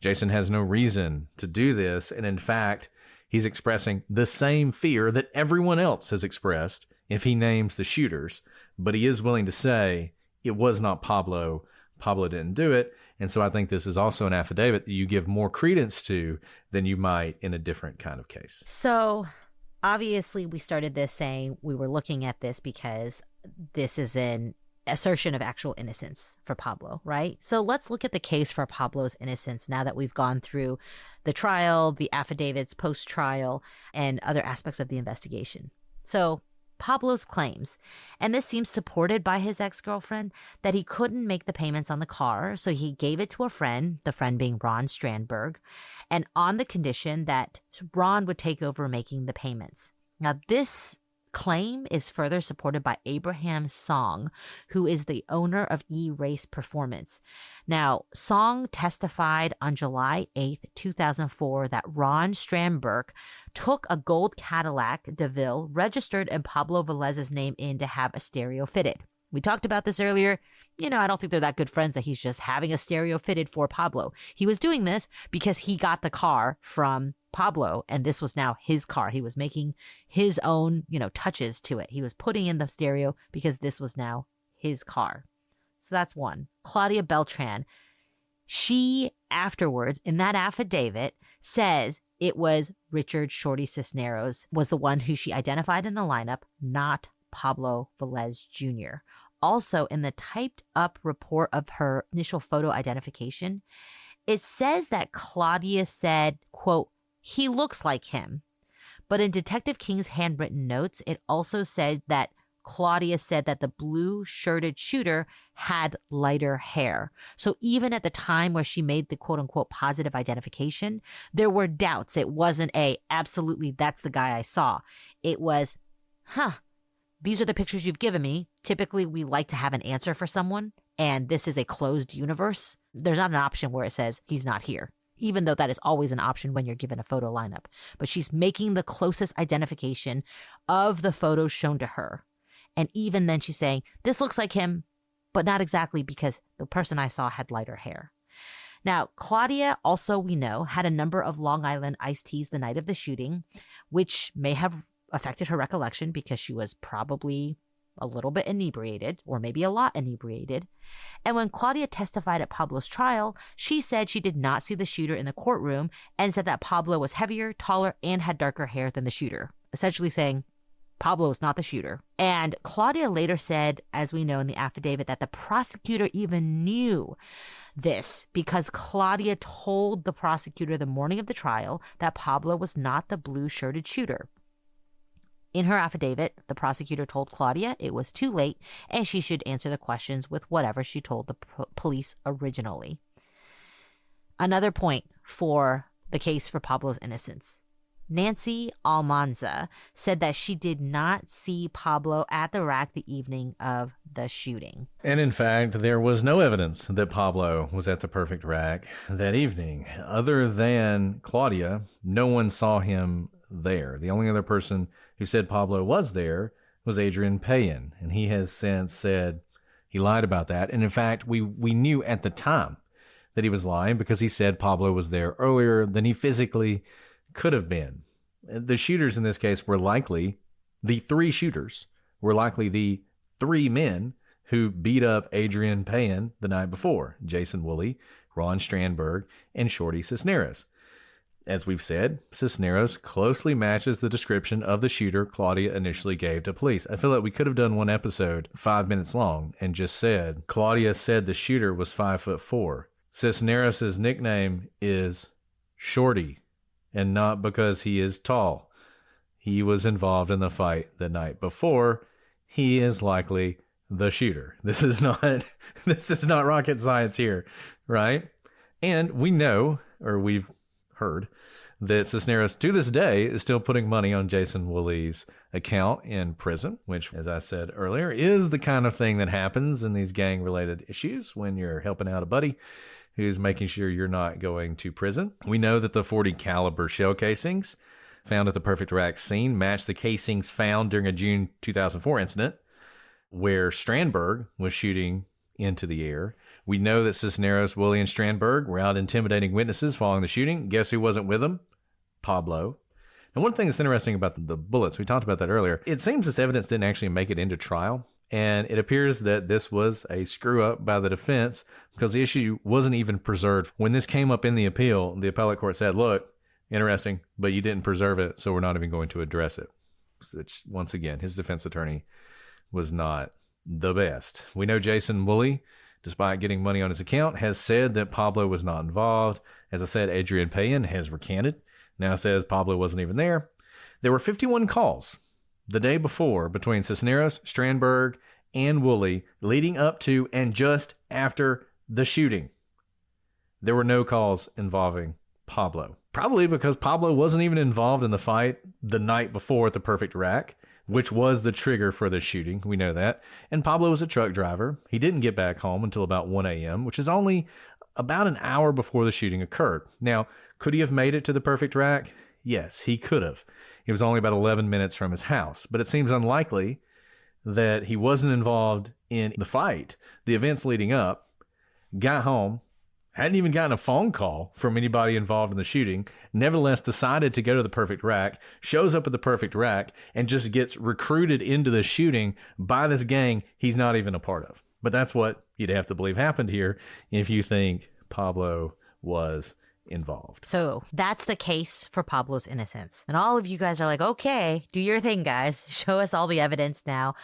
Jason has no reason to do this. And in fact, he's expressing the same fear that everyone else has expressed if he names the shooters, but he is willing to say it was not Pablo. Pablo didn't do it. And so I think this is also an affidavit that you give more credence to than you might in a different kind of case. So obviously we started this saying we were looking at this because this is an assertion of actual innocence for Pablo, right? So let's look at the case for Pablo's innocence now that we've gone through the trial, the affidavits post-trial, and other aspects of the investigation. So Pablo's claims, and this seems supported by his ex-girlfriend, that he couldn't make the payments on the car, so he gave it to a friend, the friend being Ron Strandberg, and on the condition that Ron would take over making the payments. Now, this claim is further supported by Abraham Song, who is the owner of E-Race Performance. Now, Song testified on July 8th, 2004, that Ron Strandberg took a gold Cadillac DeVille registered in Pablo Velez's name in to have a stereo fitted. We talked about this earlier. I don't think they're that good friends that he's just having a stereo fitted for Pablo. He was doing this because he got the car from Pablo, and this was now his car. He was making his own, touches to it. He was putting in the stereo because this was now his car. So that's one. Claudia Beltran, she afterwards, in that affidavit, says it was Richard Shorty Cisneros was the one who she identified in the lineup, not Pablo Velez Jr. Also, in the typed up report of her initial photo identification, it says that Claudia said, quote, "He looks like him." But in Detective King's handwritten notes, it also said that Claudia said that the blue shirted shooter had lighter hair. So even at the time where she made the quote unquote positive identification, there were doubts. It wasn't absolutely, that's the guy I saw. It was, these are the pictures you've given me. Typically, we like to have an answer for someone, and this is a closed universe. There's not an option where it says he's not here, even though that is always an option when you're given a photo lineup. But she's making the closest identification of the photos shown to her. And even then she's saying, this looks like him, but not exactly because the person I saw had lighter hair. Now, Claudia also, we know, had a number of Long Island iced teas the night of the shooting, which may have affected her recollection because she was probably a little bit inebriated, or maybe a lot inebriated. And when Claudia testified at Pablo's trial, she said she did not see the shooter in the courtroom and said that Pablo was heavier, taller, and had darker hair than the shooter, essentially saying Pablo is not the shooter. And Claudia later said, as we know in the affidavit, that the prosecutor even knew this because Claudia told the prosecutor the morning of the trial that Pablo was not the blue-shirted shooter. In her affidavit, the prosecutor told Claudia it was too late and she should answer the questions with whatever she told the police originally. Another point for the case for Pablo's innocence. Nancy Almanza said that she did not see Pablo at the rack the evening of the shooting. And in fact, there was no evidence that Pablo was at the Perfect Rack that evening. Other than Claudia, no one saw him there. The only other person who said Pablo was there was Adrian Payan, and he has since said he lied about that. And in fact, we knew at the time that he was lying because he said Pablo was there earlier than he physically could have been. The shooters in this case were likely the three shooters, were likely the three men who beat up Adrian Payan the night before: Jason Woolley, Ron Strandberg, and Shorty Cisneros. As we've said, Cisneros closely matches the description of the shooter Claudia initially gave to police. I feel like we could have done one episode 5 minutes long and just said, Claudia said the shooter was 5'4". Cisneros' nickname is Shorty, and not because he is tall. He was involved in the fight the night before. He is likely the shooter. This is not rocket science here, right? And we know, or we've heard, that Cisneros to this day is still putting money on Jason Woolley's account in prison, which, as I said earlier, is the kind of thing that happens in these gang-related issues when you're helping out a buddy who's making sure you're not going to prison. We know that the .40 caliber shell casings found at the Perfect Rack scene matched the casings found during a June 2004 incident where Strandberg was shooting into the air. We know that Cisneros, Woolley, and Strandberg were out intimidating witnesses following the shooting. Guess who wasn't with them? Pablo. And one thing that's interesting about the bullets, we talked about that earlier, it seems this evidence didn't actually make it into trial. And it appears that this was a screw up by the defense because the issue wasn't even preserved. When this came up in the appeal, the appellate court said, look, interesting, but you didn't preserve it, so we're not even going to address it. Which, once again, his defense attorney was not the best. We know Jason Woolley, despite getting money on his account, has said that Pablo was not involved. As I said, Adrian Payan has recanted. Now says Pablo wasn't even there. There were 51 calls the day before between Cisneros, Strandberg, and Woolley leading up to and just after the shooting. There were no calls involving Pablo. Probably because Pablo wasn't even involved in the fight the night before at the Perfect Rack, which was the trigger for the shooting. We know that. And Pablo was a truck driver. He didn't get back home until about 1 a.m., which is only about an hour before the shooting occurred. Now, could he have made it to the Perfect Rack? Yes, he could have. He was only about 11 minutes from his house, but it seems unlikely that he wasn't involved in the fight, the events leading up, got home, hadn't even gotten a phone call from anybody involved in the shooting, nevertheless decided to go to the perfect rack, shows up at the perfect rack, and just gets recruited into the shooting by this gang he's not even a part of. But that's what you'd have to believe happened here if you think Pablo was involved. So that's the case for Pablo's innocence. And all of you guys are like, okay, do your thing, guys. Show us all the evidence now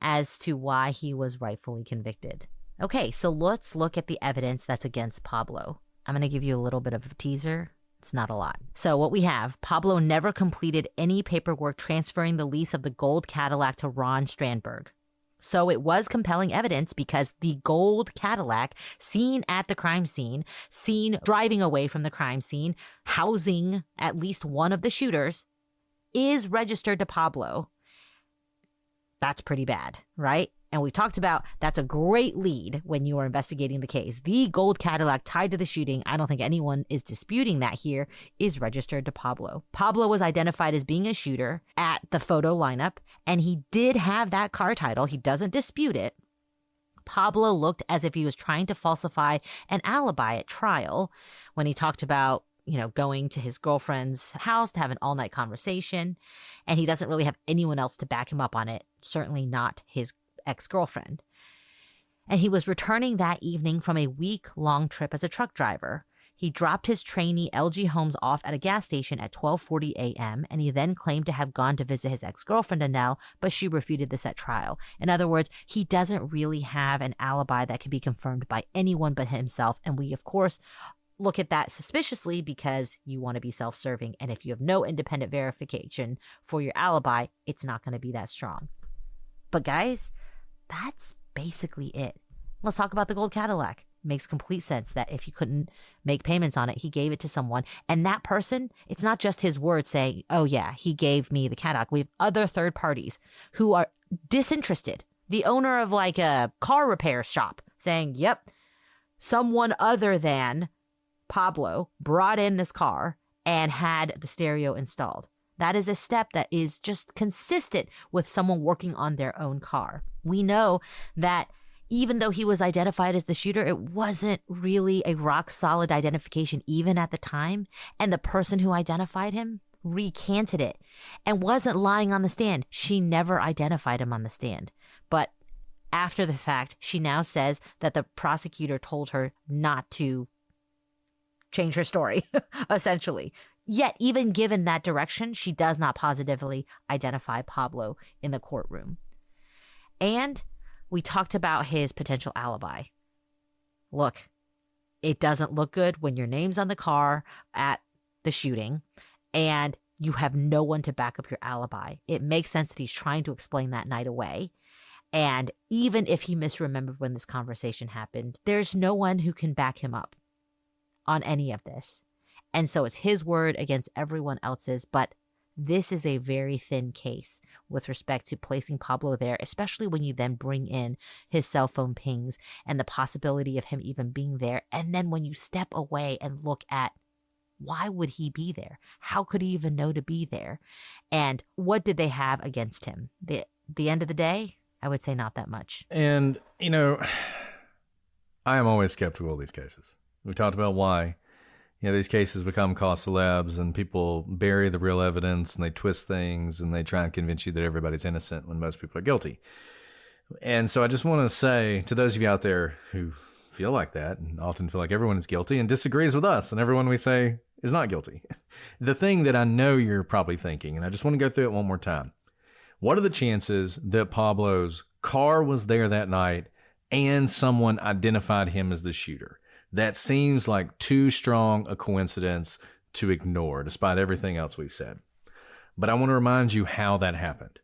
as to why he was rightfully convicted. Okay, so let's look at the evidence that's against Pablo. I'm going to give you a little bit of a teaser. It's not a lot. So what we have, Pablo never completed any paperwork transferring the lease of the gold Cadillac to Ron Strandberg. So it was compelling evidence because the gold Cadillac seen at the crime scene, seen driving away from the crime scene, housing at least one of the shooters, is registered to Pablo. That's pretty bad, right? And we talked about that's a great lead when you are investigating the case. The gold Cadillac tied to the shooting, I don't think anyone is disputing that here, is registered to Pablo. Pablo was identified as being a shooter at the photo lineup, and he did have that car title. He doesn't dispute it. Pablo looked as if he was trying to falsify an alibi at trial when he talked about, going to his girlfriend's house to have an all-night conversation, and he doesn't really have anyone else to back him up on it, certainly not his ex-girlfriend. And he was returning that evening from a week-long trip as a truck driver. He dropped his trainee LG Holmes off at a gas station at 12:40 a.m., and he then claimed to have gone to visit his ex-girlfriend Annelle, but she refuted this at trial. In other words, he doesn't really have an alibi that can be confirmed by anyone but himself, and we, of course, look at that suspiciously because you want to be self-serving, and if you have no independent verification for your alibi, it's not going to be that strong. But guys, that's basically it. Let's talk about the gold Cadillac. Makes complete sense that if he couldn't make payments on it, he gave it to someone. And that person, it's not just his word saying, oh yeah, he gave me the Cadillac. We have other third parties who are disinterested. The owner of like a car repair shop saying, yep, someone other than Pablo brought in this car and had the stereo installed. That is a step that is just consistent with someone working on their own car. We know that even though he was identified as the shooter, it wasn't really a rock-solid identification even at the time. And the person who identified him recanted it and wasn't lying on the stand. She never identified him on the stand. But after the fact, she now says that the prosecutor told her not to change her story, essentially. Yet, even given that direction, she does not positively identify Pablo in the courtroom. And we talked about his potential alibi. Look, it doesn't look good when your name's on the car at the shooting and you have no one to back up your alibi. It makes sense that he's trying to explain that night away. And even if he misremembered when this conversation happened, there's no one who can back him up on any of this. And so it's his word against everyone else's, but this is a very thin case with respect to placing Pablo there, especially when you then bring in his cell phone pings and the possibility of him even being there. And then when you step away and look at why would he be there? How could he even know to be there? And what did they have against him? The end of the day, I would say not that much. And, I am always skeptical of these cases. We talked about why. These cases become cause celebs and people bury the real evidence and they twist things and they try and convince you that everybody's innocent when most people are guilty. And so I just want to say to those of you out there who feel like that and often feel like everyone is guilty and disagrees with us and everyone we say is not guilty. The thing that I know you're probably thinking, and I just want to go through it one more time. What are the chances that Pablo's car was there that night and someone identified him as the shooter? That seems like too strong a coincidence to ignore, despite everything else we've said. But I want to remind you how that happened.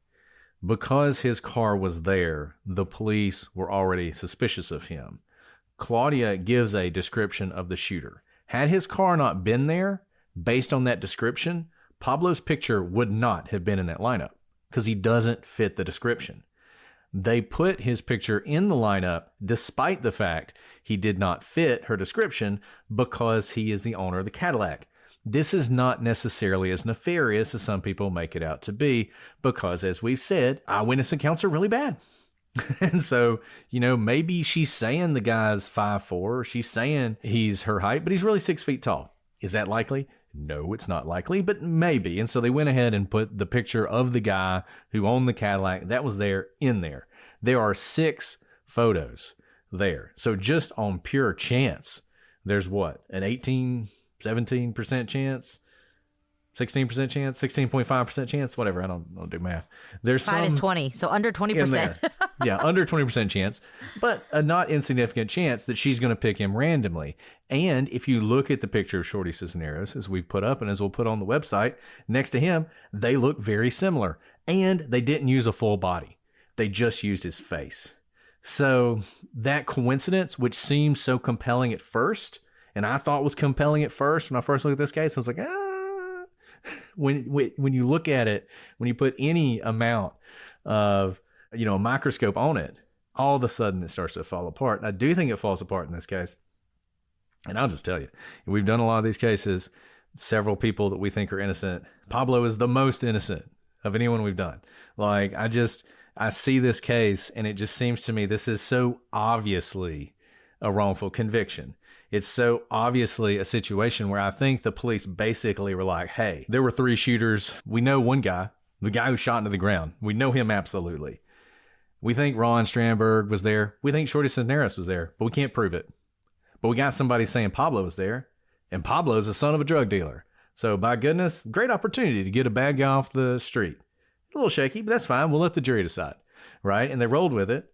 Because his car was there, the police were already suspicious of him. Claudia gives a description of the shooter. Had his car not been there, based on that description, Pablo's picture would not have been in that lineup because he doesn't fit the description. They put his picture in the lineup despite the fact he did not fit her description because he is the owner of the Cadillac. This is not necessarily as nefarious as some people make it out to be because, as we've said, eyewitness accounts are really bad. And so, maybe she's saying the guy's 5'4", she's saying he's her height, but he's really 6 feet tall. Is that likely? No, it's not likely, but maybe. And so they went ahead and put the picture of the guy who owned the Cadillac that was there in there. There are 6 photos there. So just on pure chance, there's what? An 17% chance? 16% chance, 16.5% chance, whatever. I don't do math. There's 5 is 20, so under 20%. Yeah, under 20% chance, but a not insignificant chance that she's going to pick him randomly. And if you look at the picture of Shorty Cisneros, as we've put up and as we'll put on the website, next to him, they look very similar. And they didn't use a full body. They just used his face. So that coincidence, which seems so compelling at first, and I thought was compelling at first when I first looked at this case, I was like, when you look at it, when you put any amount of, a microscope on it, all of a sudden it starts to fall apart. And I do think it falls apart in this case. And I'll just tell you, we've done a lot of these cases, several people that we think are innocent. Pablo is the most innocent of anyone we've done. Like, I see this case and it just seems to me this is so obviously a wrongful conviction. It's so obviously a situation where I think the police basically were like, hey, there were 3 shooters. We know one guy, the guy who shot into the ground. We know him absolutely. We think Ron Strandberg was there. We think Shorty Cisneros was there, but we can't prove it. But we got somebody saying Pablo was there, and Pablo is the son of a drug dealer. So by goodness, great opportunity to get a bad guy off the street. A little shaky, but that's fine. We'll let the jury decide, right? And they rolled with it,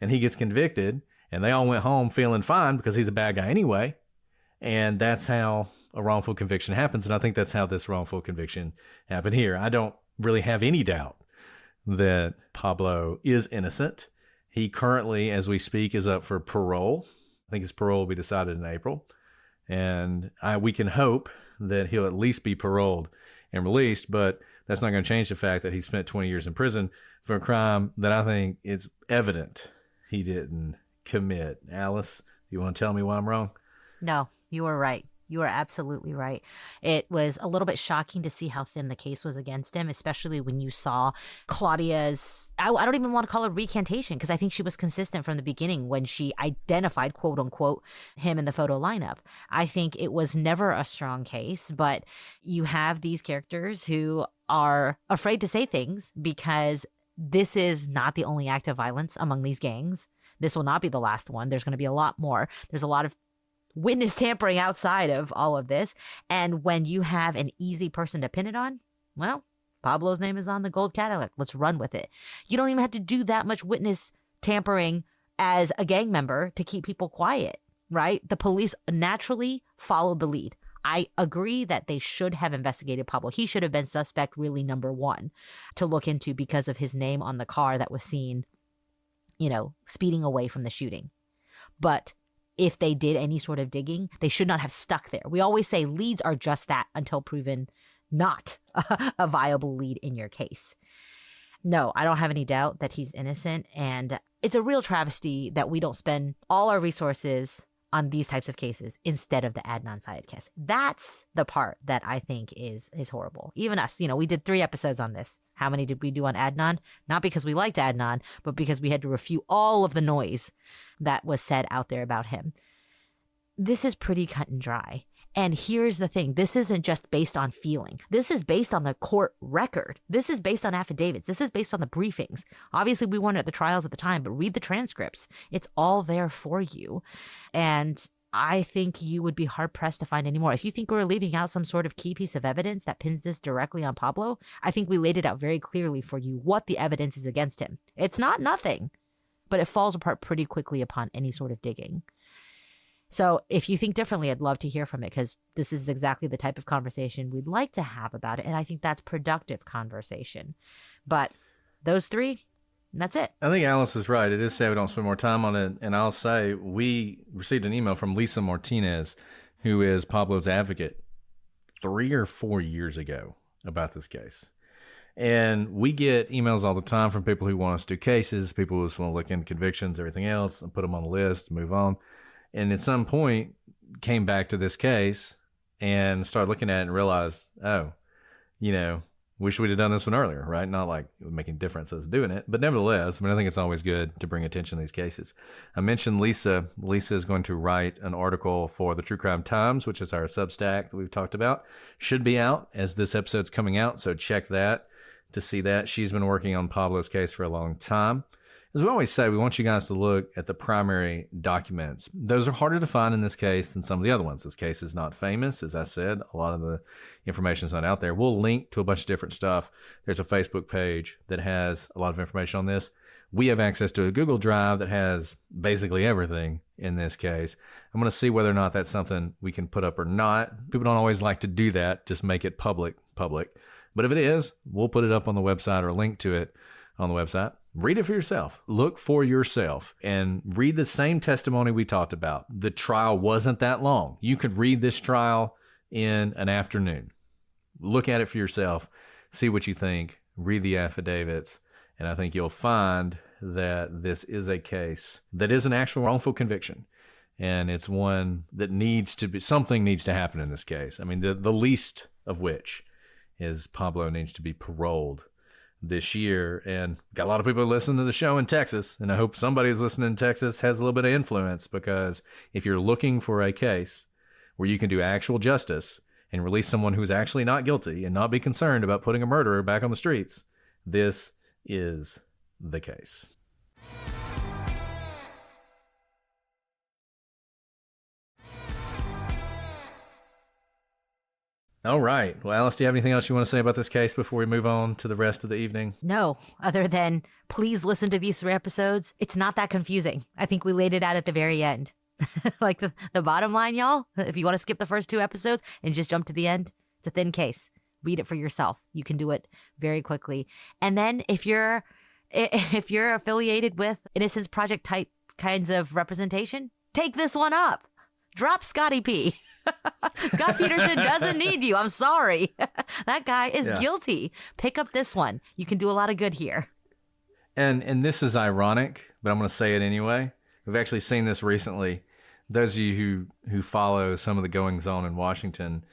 and he gets convicted. And they all went home feeling fine because he's a bad guy anyway. And that's how a wrongful conviction happens. And I think that's how this wrongful conviction happened here. I don't really have any doubt that Pablo is innocent. He currently, as we speak, is up for parole. I think his parole will be decided in April. And we can hope that he'll at least be paroled and released. But that's not going to change the fact that he spent 20 years in prison for a crime that I think it's evident he didn't commit. Alice, you want to tell me why I'm wrong? No, you were right. You are absolutely right. It was a little bit shocking to see how thin the case was against him, especially when you saw Claudia's, I don't even want to call it recantation, because I think she was consistent from the beginning when she identified, quote unquote, him in the photo lineup. I think it was never a strong case, but you have these characters who are afraid to say things because this is not the only act of violence among these gangs. This will not be the last one. There's going to be a lot more. There's a lot of witness tampering outside of all of this. And when you have an easy person to pin it on, well, Pablo's name is on the gold Cadillac. Let's run with it. You don't even have to do that much witness tampering as a gang member to keep people quiet, right? The police naturally followed the lead. I agree that they should have investigated Pablo. He should have been suspect really number 1 to look into because of his name on the car that was seen, speeding away from the shooting. But if they did any sort of digging, they should not have stuck there. We always say leads are just that until proven not a viable lead in your case. No, I don't have any doubt that he's innocent. And it's a real travesty that we don't spend all our resources on these types of cases instead of the Adnan Syed case. That's the part that I think is horrible. Even us, we did 3 episodes on this. How many did we do on Adnan? Not because we liked Adnan, but because we had to refute all of the noise that was said out there about him. This is pretty cut and dry. And here's the thing. This isn't just based on feeling. This is based on the court record. This is based on affidavits. This is based on the briefings. Obviously, we weren't at the trials at the time, but read the transcripts. It's all there for you. And I think you would be hard-pressed to find any more. If you think we're leaving out some sort of key piece of evidence that pins this directly on Pablo, I think we laid it out very clearly for you what the evidence is against him. It's not nothing, but it falls apart pretty quickly upon any sort of digging. So if you think differently, I'd love to hear from it, because this is exactly the type of conversation we'd like to have about it. And I think that's productive conversation. But those 3, that's it. I think Alice is right. It is sad we don't spend more time on it. And I'll say we received an email from Lisa Martinez, who is Pablo's advocate, 3 or 4 years ago about this case. And we get emails all the time from people who want us to do cases, people who just want to look into convictions, everything else, and put them on a list, move on. And at some point came back to this case and started looking at it and realized, Wish we'd have done this one earlier, right? Not like it would make any difference as doing it, but nevertheless, I mean, I think it's always good to bring attention to these cases. I mentioned Lisa. Lisa is going to write an article for the True Crime Times, which is our Substack that we've talked about. Should be out as this episode's coming out, so check that to see that. She's been working on Pablo's case for a long time. As we always say, we want you guys to look at the primary documents. Those are harder to find in this case than some of the other ones. This case is not famous. As I said, a lot of the information is not out there. We'll link to a bunch of different stuff. There's a Facebook page that has a lot of information on this. We have access to a Google Drive that has basically everything in this case. I'm going to see whether or not that's something we can put up or not. People don't always like to do that, just make it public. But if it is, we'll put it up on the website or link to it on the website. Read it for yourself. Look for yourself and read the same testimony we talked about. The trial wasn't that long. You could read this trial in an afternoon. Look at it for yourself. See what you think. Read the affidavits. And I think you'll find that this is a case that is an actual wrongful conviction. And it's one that something needs to happen in this case. I mean, the least of which is Pablo needs to be paroled this year. And got a lot of people listening to the show in Texas, and I hope somebody who's listening in Texas has a little bit of influence, because if you're looking for a case where you can do actual justice and release someone who's actually not guilty and not be concerned about putting a murderer back on the streets, this is the case. All right. Well, Alice, do you have anything else you want to say about this case before we move on to the rest of the evening? No, other than please listen to these 3 episodes. It's not that confusing. I think we laid it out at the very end. Like the bottom line, y'all, if you want to skip the first 2 episodes and just jump to the end, it's a thin case. Read it for yourself. You can do it very quickly. And then if you're affiliated with Innocence Project type kinds of representation, take this one up. Drop Scotty P. Scott Peterson doesn't need you. I'm sorry. That guy is guilty. Pick up this one. You can do a lot of good here. And this is ironic, but I'm going to say it anyway. We've actually seen this recently. Those of you who follow some of the goings on in Washington,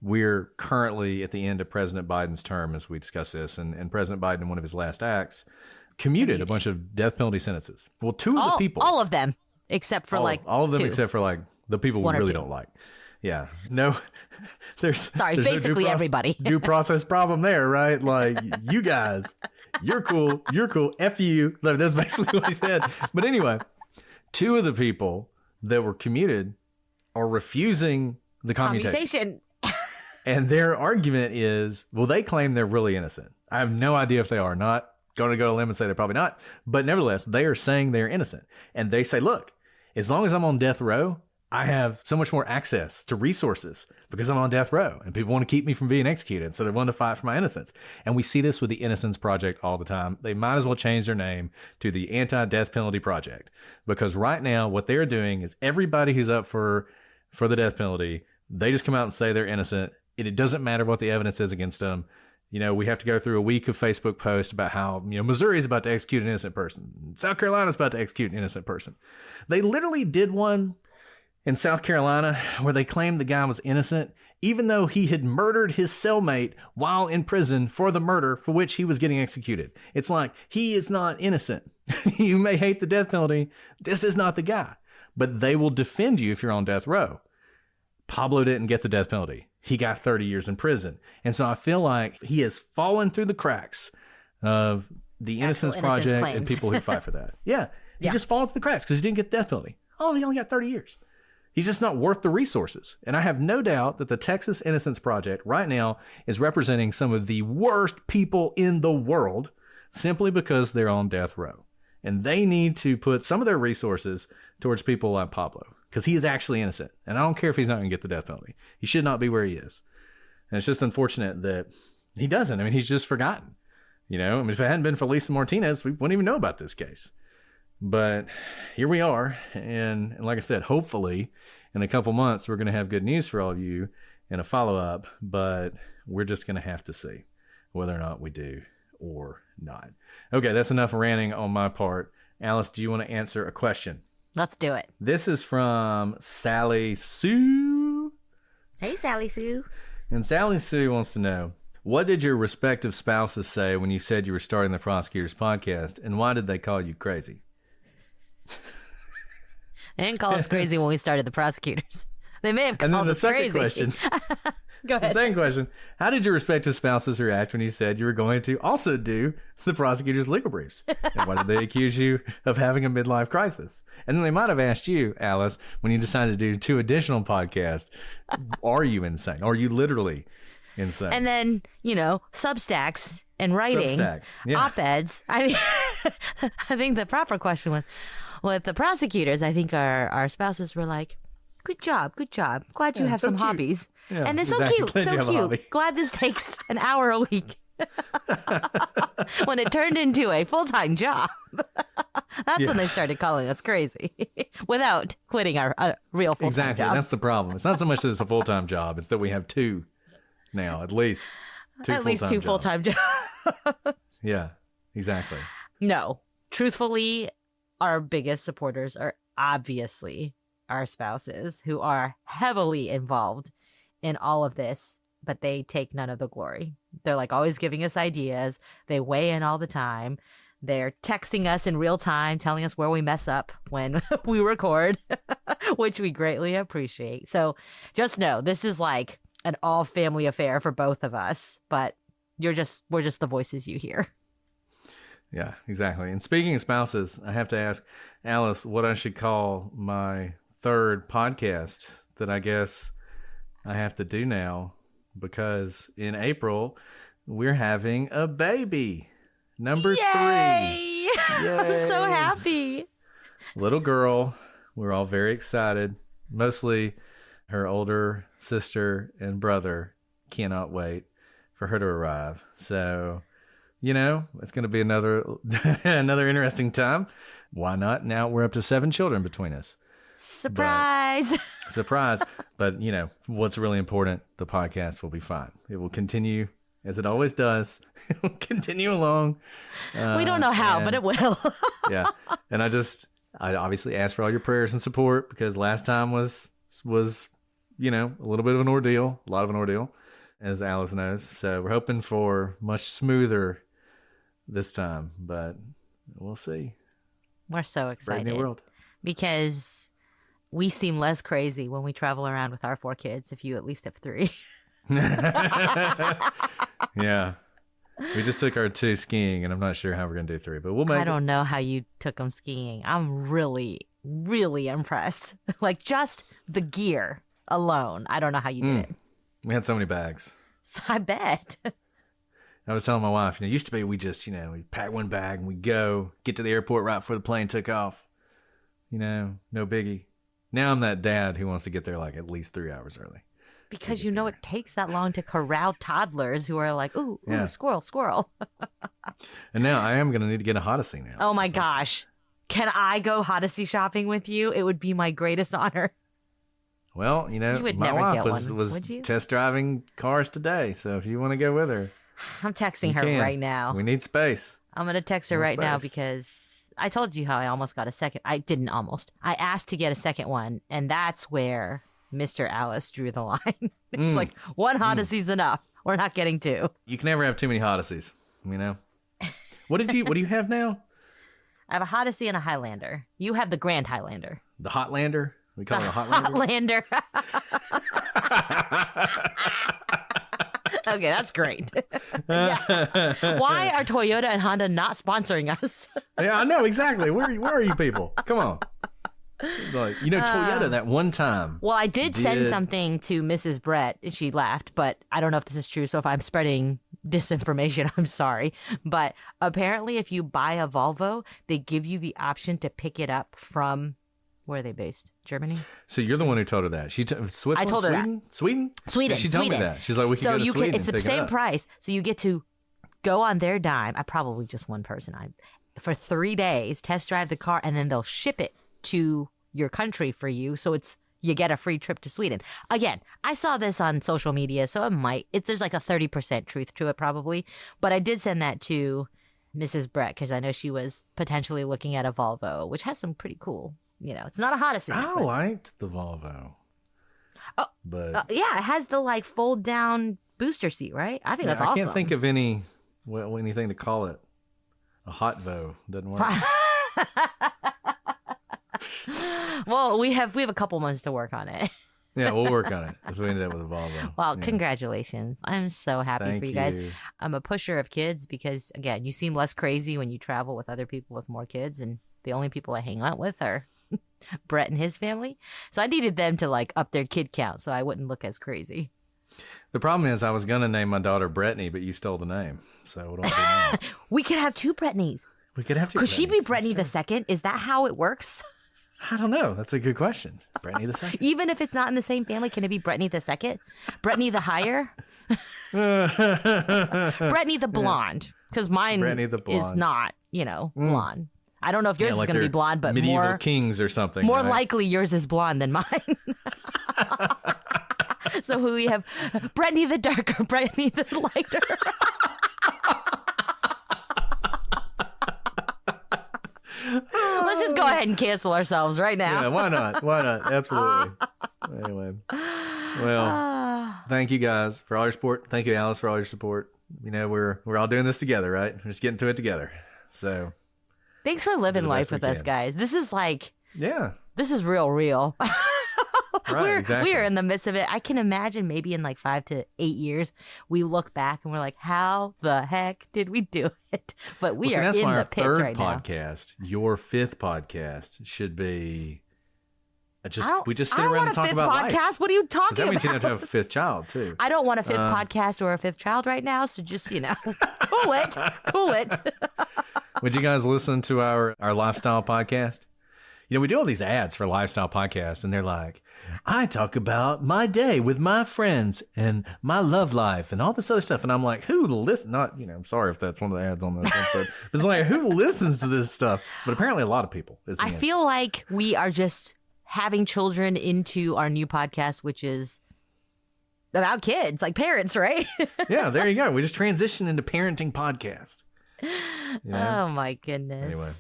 we're currently at the end of President Biden's term as we discuss this. And President Biden, in one of his last acts, commuted a bunch of death penalty sentences. Well, all of them, except for all of them 2. Except for like the people we really don't like. Yeah. No, there's basically no everybody. Due process problem there, right? Like, you guys, you're cool. F you. That's basically what he said. But anyway, 2 of the people that were commuted are refusing the commutation. And their argument is, well, they claim they're really innocent. I have no idea if they are or not. Going to go to a limb and say they're probably not. But nevertheless, they are saying they're innocent. And they say, look, as long as I'm on death row, I have so much more access to resources because I'm on death row and people want to keep me from being executed. So they're willing to fight for my innocence. And we see this with the Innocence Project all the time. They might as well change their name to the Anti-Death Penalty Project, because right now what they're doing is everybody who's up for the death penalty, they just come out and say they're innocent. And it doesn't matter what the evidence is against them. You know, we have to go through a week of Facebook posts about how, Missouri's about to execute an innocent person. South Carolina's about to execute an innocent person. They literally did one in South Carolina where they claimed the guy was innocent, even though he had murdered his cellmate while in prison for the murder for which he was getting executed. It's like, he is not innocent. You may hate the death penalty. This is not the guy. But they will defend you if you're on death row. Pablo didn't get the death penalty. He got 30 years in prison. And so I feel like he has fallen through the cracks of the Innocence Project and people who fight for that. Yeah. He just fallen through the cracks because he didn't get the death penalty. Oh, he only got 30 years. He's just not worth the resources. And I have no doubt that the Texas Innocence Project right now is representing some of the worst people in the world simply because they're on death row. And they need to put some of their resources towards people like Pablo, because he is actually innocent. And I don't care if he's not going to get the death penalty. He should not be where he is. And it's just unfortunate that he doesn't. I mean, he's just forgotten. If it hadn't been for Lisa Martinez, we wouldn't even know about this case. But here we are. And like I said, hopefully in a couple months, we're going to have good news for all of you in a follow-up. But we're just going to have to see whether or not we do or not. Okay, that's enough ranting on my part. Alice, do you want to answer a question? Let's do it. This is from Sally Sue. Hey, Sally Sue. And Sally Sue wants to know, What did your respective spouses say when you said you were starting the Prosecutors podcast, and why did they call you crazy? They didn't call us crazy when we started the Prosecutors. They may have called us crazy. And then the second question. Go ahead. The second question, how did your respective spouses react when you said you were going to also do the Prosecutors' legal briefs? And why did they accuse you of having a midlife crisis? And then they might have asked you, Alice, when you decided to do 2 additional podcasts, are you insane? Are you literally insane? And then, Substacks and writing, op-eds. I mean, I think the proper question was, with the Prosecutors, I think our spouses were like, good job. Glad you have some cute hobbies. Yeah, and it's exactly. so cute. Glad this takes an hour a week. When it turned into a full-time job. That's when they started calling us crazy. Without quitting our real full-time job. Exactly. That's the problem. It's not so much that it's a full-time job. It's that we have 2 now, at least. 2 full-time jobs. Yeah, exactly. No. Truthfully, our biggest supporters are obviously our spouses, who are heavily involved in all of this, but they take none of the glory. They're like always giving us ideas. They weigh in all the time. They're texting us in real time, telling us where we mess up when we record, which we greatly appreciate. So just know this is like an all family affair for both of us, but we're just the voices you hear. Yeah, exactly. And speaking of spouses, I have to ask Alice what I should call my 3rd podcast that I guess I have to do now, because in April we're having a baby. Number 3. Yay! I'm so happy. Little girl. We're all very excited. Mostly her older sister and brother cannot wait for her to arrive. So, it's going to be another interesting time. Why not? Now we're up to 7 children between us. Surprise. Surprise. But, what's really important, the podcast will be fine. It will continue as it always does. It will continue along. We don't know how, but it will. Yeah. And I obviously ask for all your prayers and support, because last time was, a little bit of an ordeal, a lot of an ordeal, as Alice knows. So we're hoping for much smoother this time, but we'll see. We're so excited. Brave new world. Because we seem less crazy when we travel around with our 4 kids, if you at least have 3. Yeah. We just took our 2 skiing, and I'm not sure how we're going to do 3, but we'll make it. I don't know how you took them skiing. I'm really, really impressed. Like, just the gear alone. I don't know how you did it. We had so many bags. So I bet. I was telling my wife, used to be we just, we pack one bag and we go, get to the airport right before the plane took off. No biggie. Now I'm that dad who wants to get there like at least 3 hours early. Because it takes that long to corral toddlers who are like, ooh, squirrel. And now I am going to need to get a Hodacy now. Oh my gosh. Can I go Hodacy shopping with you? It would be my greatest honor. Well, my wife was test driving cars today. So if you want to go with her. I'm texting her right now. We need space. I'm going to text her right now, because I told you how I almost got a second. I didn't almost. I asked to get a second one, and that's where Mr. Alice drew the line. It's like, 1 Hodacy's enough. We're not getting 2. You can never have too many Hodacy's, What do you have now? I have a Hodacy and a Highlander. You have the Grand Highlander. The Hotlander? We call it a Hotlander? Okay, that's great. Yeah. Why are Toyota and Honda not sponsoring us? Yeah, I know, exactly. Where are you people? Come on. Like, Toyota that one time. Well, I did send something to Mrs. Brett, and she laughed, but I don't know if this is true, so if I'm spreading disinformation, I'm sorry. But apparently if you buy a Volvo, they give you the option to pick it up from, where are they based? Germany? So you're the one who told her that. Switzerland? I told her Sweden? that. Sweden? Sweden. Yeah, she told me that. She's like, we can go to Sweden. It's the same price. So you get to go on their dime. I probably just one person. For 3 days, test drive the car, and then they'll ship it to your country for you. So you get a free trip to Sweden. Again, I saw this on social media, so there's like a 30% truth to it probably. But I did send that to Mrs. Brett, because I know she was potentially looking at a Volvo, which has some pretty cool, it's not a Hodacy. I liked the Volvo. Oh, but yeah, it has the like fold down booster seat, right? I think Yeah, that's I awesome. can't think of anything to call it. A hot vo doesn't work. Well, we have a couple months to work on it. Yeah, we'll work on it if we end up with a Volvo. Well, Yeah. congratulations. I'm so happy Thank for you guys. you. I'm a pusher of kids because, again, you seem less crazy when you travel with other people with more kids, and the only people I hang out with are Brett and his family. So I needed them to like up their kid count so I wouldn't look as crazy. The problem is I was going to name my daughter Brittany, but you stole the name. So what do I do now? We could have two Brittany's. We could have two. Could she be Brittany's. Brittany the That's second? Is that how it works? true. I don't know. That's a good question. Brittany the second. Even if it's not in the same family, can it be Brittany the second? Brittany the higher? Brittany the blonde. Because mine Brittany the is blonde. not, blonde. I don't know if yours like is going to be they're blonde, but medieval more kings or something. more right? likely yours is blonde than mine. So who we have? Brittany the darker, Brittany the lighter. Let's just go ahead and cancel ourselves right now. Yeah, why not? Why not? Absolutely. Anyway, well, thank you guys for all your support. Thank you, Alice, for all your support. You know, we're all doing this together, right? We're just getting through it together. So Thanks for living the life best we with us, can. guys. This is yeah, real. right, exactly. We're in the midst of it. I can imagine maybe in like 5 to 8 years, we look back and we're like, how the heck did we do it? But we are that's in why the our pits third right now. podcast, your fifth podcast, should be we just sit I don't around want and a talk fifth about life. podcast. What are you 'Cause talking that means you about? have to have a fifth child too. I don't want a fifth podcast or a fifth child right now. So just, cool it. Would you guys listen to our lifestyle podcast? We do all these ads for lifestyle podcasts, and they're like, I talk about my day with my friends and my love life and all this other stuff. And I'm like, who listen? Not, I'm sorry if that's one of the ads on this episode. It's like, who listens to this stuff? But apparently a lot of people. I feel like we are just having children into our new podcast, which is about kids, like parents, right? Yeah, there you go. We just transitioned into parenting podcast. Oh my goodness. Anyway.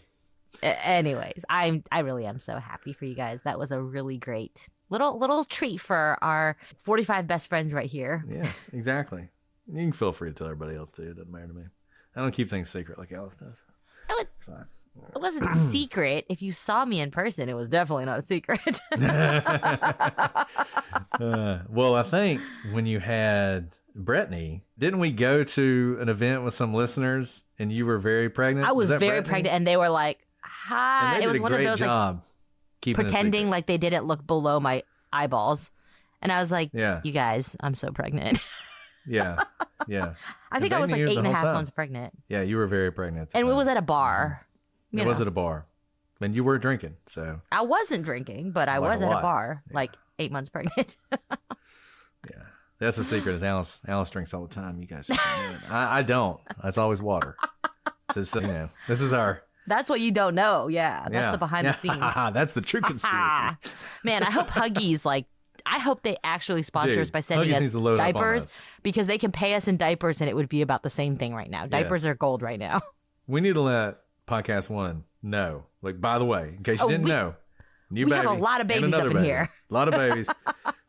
Anyways, I really am so happy for you guys. That was a really great little treat for our 45 best friends right here. Yeah, exactly. You can feel free to tell everybody else too. It doesn't matter to me. I don't keep things secret like Alice does. It's fine. It wasn't secret. If you saw me in person, it was definitely not a secret. Well, I think when you had Brittany, didn't we go to an event with some listeners and you were very pregnant? I was that very Brittany? pregnant, and they were like, hi. And they It was did a one of great those like job keeping it a pretending secret. like they didn't look below my eyeballs. And I was like, Yeah. you guys, I'm so pregnant. Yeah, yeah. I think And I they was like knew the 8 and a whole half time. months pregnant. Yeah, you were very pregnant. At the And it time. was at a bar. It was at a bar. And you were drinking, so I wasn't drinking, but I Like was a at a lot. bar, like 8 months pregnant. yeah. That's the secret is Alice drinks all the time. You guys just don't know it. I don't. It's always water. So, this is our... That's what you don't know. Yeah. That's the behind the scenes. That's the true conspiracy. Man, I hope Huggies, I hope they actually sponsor Dude, us by sending Huggies needs us to load up on diapers us. because they can pay us in diapers and it would be about the same thing right now. Diapers Yes. are gold right now. We need to let Podcast One know. Like, by the way, in case you didn't know, new we baby. have a lot of and babies another up in baby. here. A lot of babies.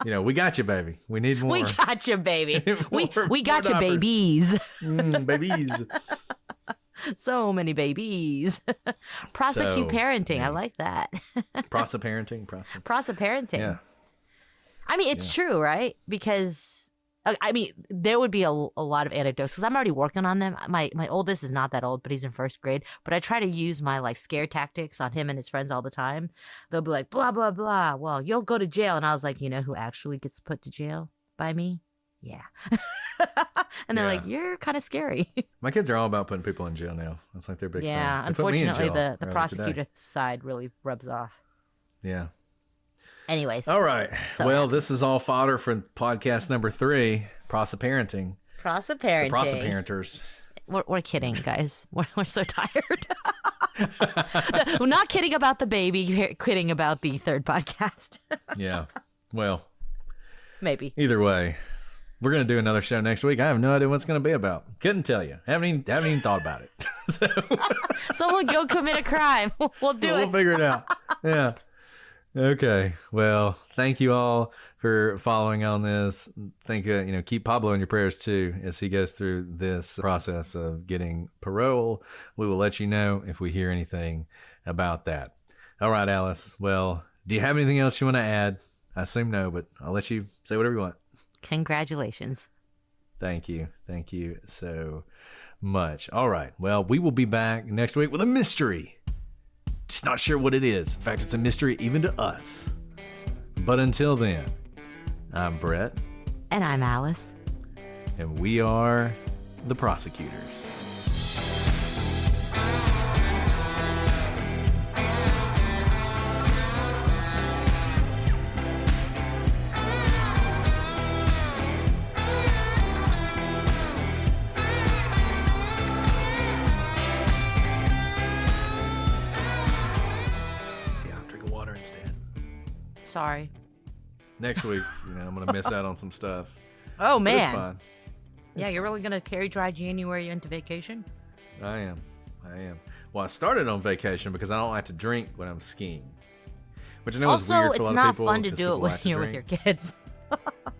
We got you, baby. We need more. We got you, baby. we More got you, diapers. babies. Babies. So many babies. Prosecute parenting. I like that. Prosa parenting. Prosa parenting. Yeah. I mean, it's true, right? Because, there would be a lot of anecdotes because I'm already working on them. My oldest is not that old, but he's in first grade. But I try to use my scare tactics on him and his friends all the time. They'll be like, blah, blah, blah. Well, you'll go to jail. And I was like, who actually gets put to jail by me? Yeah. And they're like, you're kind of scary. My kids are all about putting people in jail now. That's like their big thing. Yeah. They put me in Unfortunately, jail the earlier prosecutor today. side really rubs off. Yeah. Anyways. All right. So well, happy. this is all fodder for podcast number 3, Prosa parenting. Prosa The parenting. Prosa parenters. We're kidding, guys. We're so tired. We're not kidding about the baby. You're kidding about the third podcast. Yeah. Well, Maybe. either way, we're going to do another show next week. I have no idea what it's going to be about. Couldn't tell you. Haven't even thought about it. Someone go commit a crime. We'll do We'll it. figure it out. Yeah. Okay. Well, thank you all for following on this. Keep Pablo in your prayers too as he goes through this process of getting parole. We will let you know if we hear anything about that. All right, Alice. Well, do you have anything else you want to add? I assume no, but I'll let you say whatever you want. Congratulations. Thank you. Thank you so much. All right. Well, we will be back next week with a mystery. Just not sure what it is. In fact, it's a mystery even to us. But until then, I'm Brett. And I'm Alice. And we are the Prosecutors. Sorry. Next week, I'm going to miss out on some stuff. Oh, man. But it's fine. Yeah, you're really going to carry dry January into vacation? I am. Well, I started on vacation because I don't like to drink when I'm skiing. Which I know is weird for a lot of people. Also, it's not fun to do it when you're with your kids.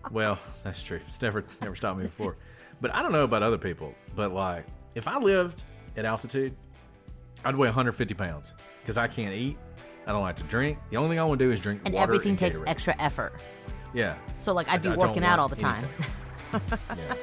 Well, that's true. It's never stopped me before. But I don't know about other people. But, like, if I lived at altitude, I'd weigh 150 pounds because I can't eat. I don't like to drink. The only thing I want to do is drink and water. Everything and takes Gatorade. extra effort. Yeah. So, like, I'd be working out all the time. Yeah.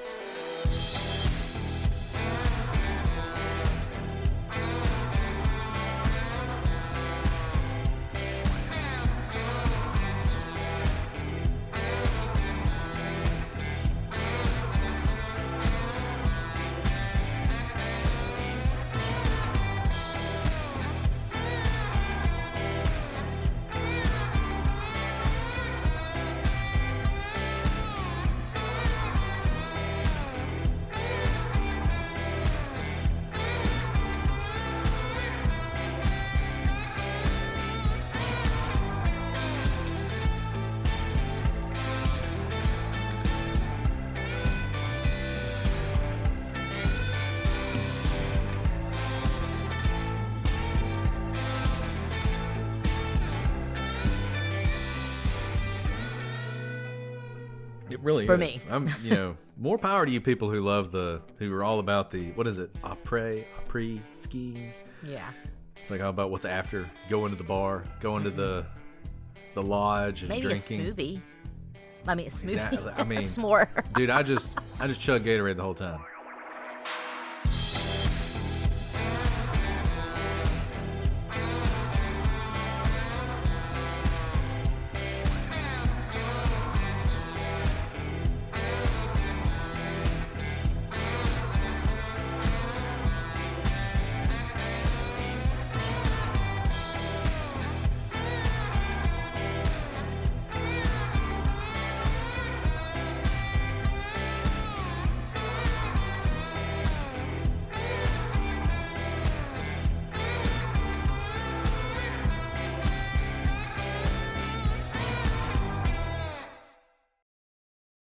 It really for is. me. I'm, more power to you people who who are all about the, what is it? Après skiing. Yeah. It's like all about what's after, going to the bar, going to the lodge and maybe drinking. A smoothie. I mean, a smoothie. Exactly. I mean, a s'more. Dude, I just chug Gatorade the whole time.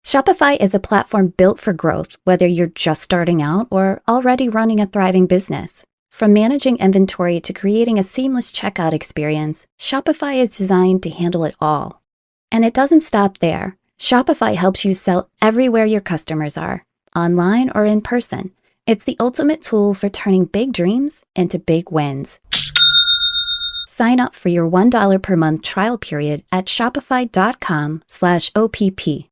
Shopify is a platform built for growth, whether you're just starting out or already running a thriving business. From managing inventory to creating a seamless checkout experience, Shopify is designed to handle it all. And it doesn't stop there. Shopify helps you sell everywhere your customers are, online or in person. It's the ultimate tool for turning big dreams into big wins. Sign up for your $1 per month trial period at shopify.com/OPP,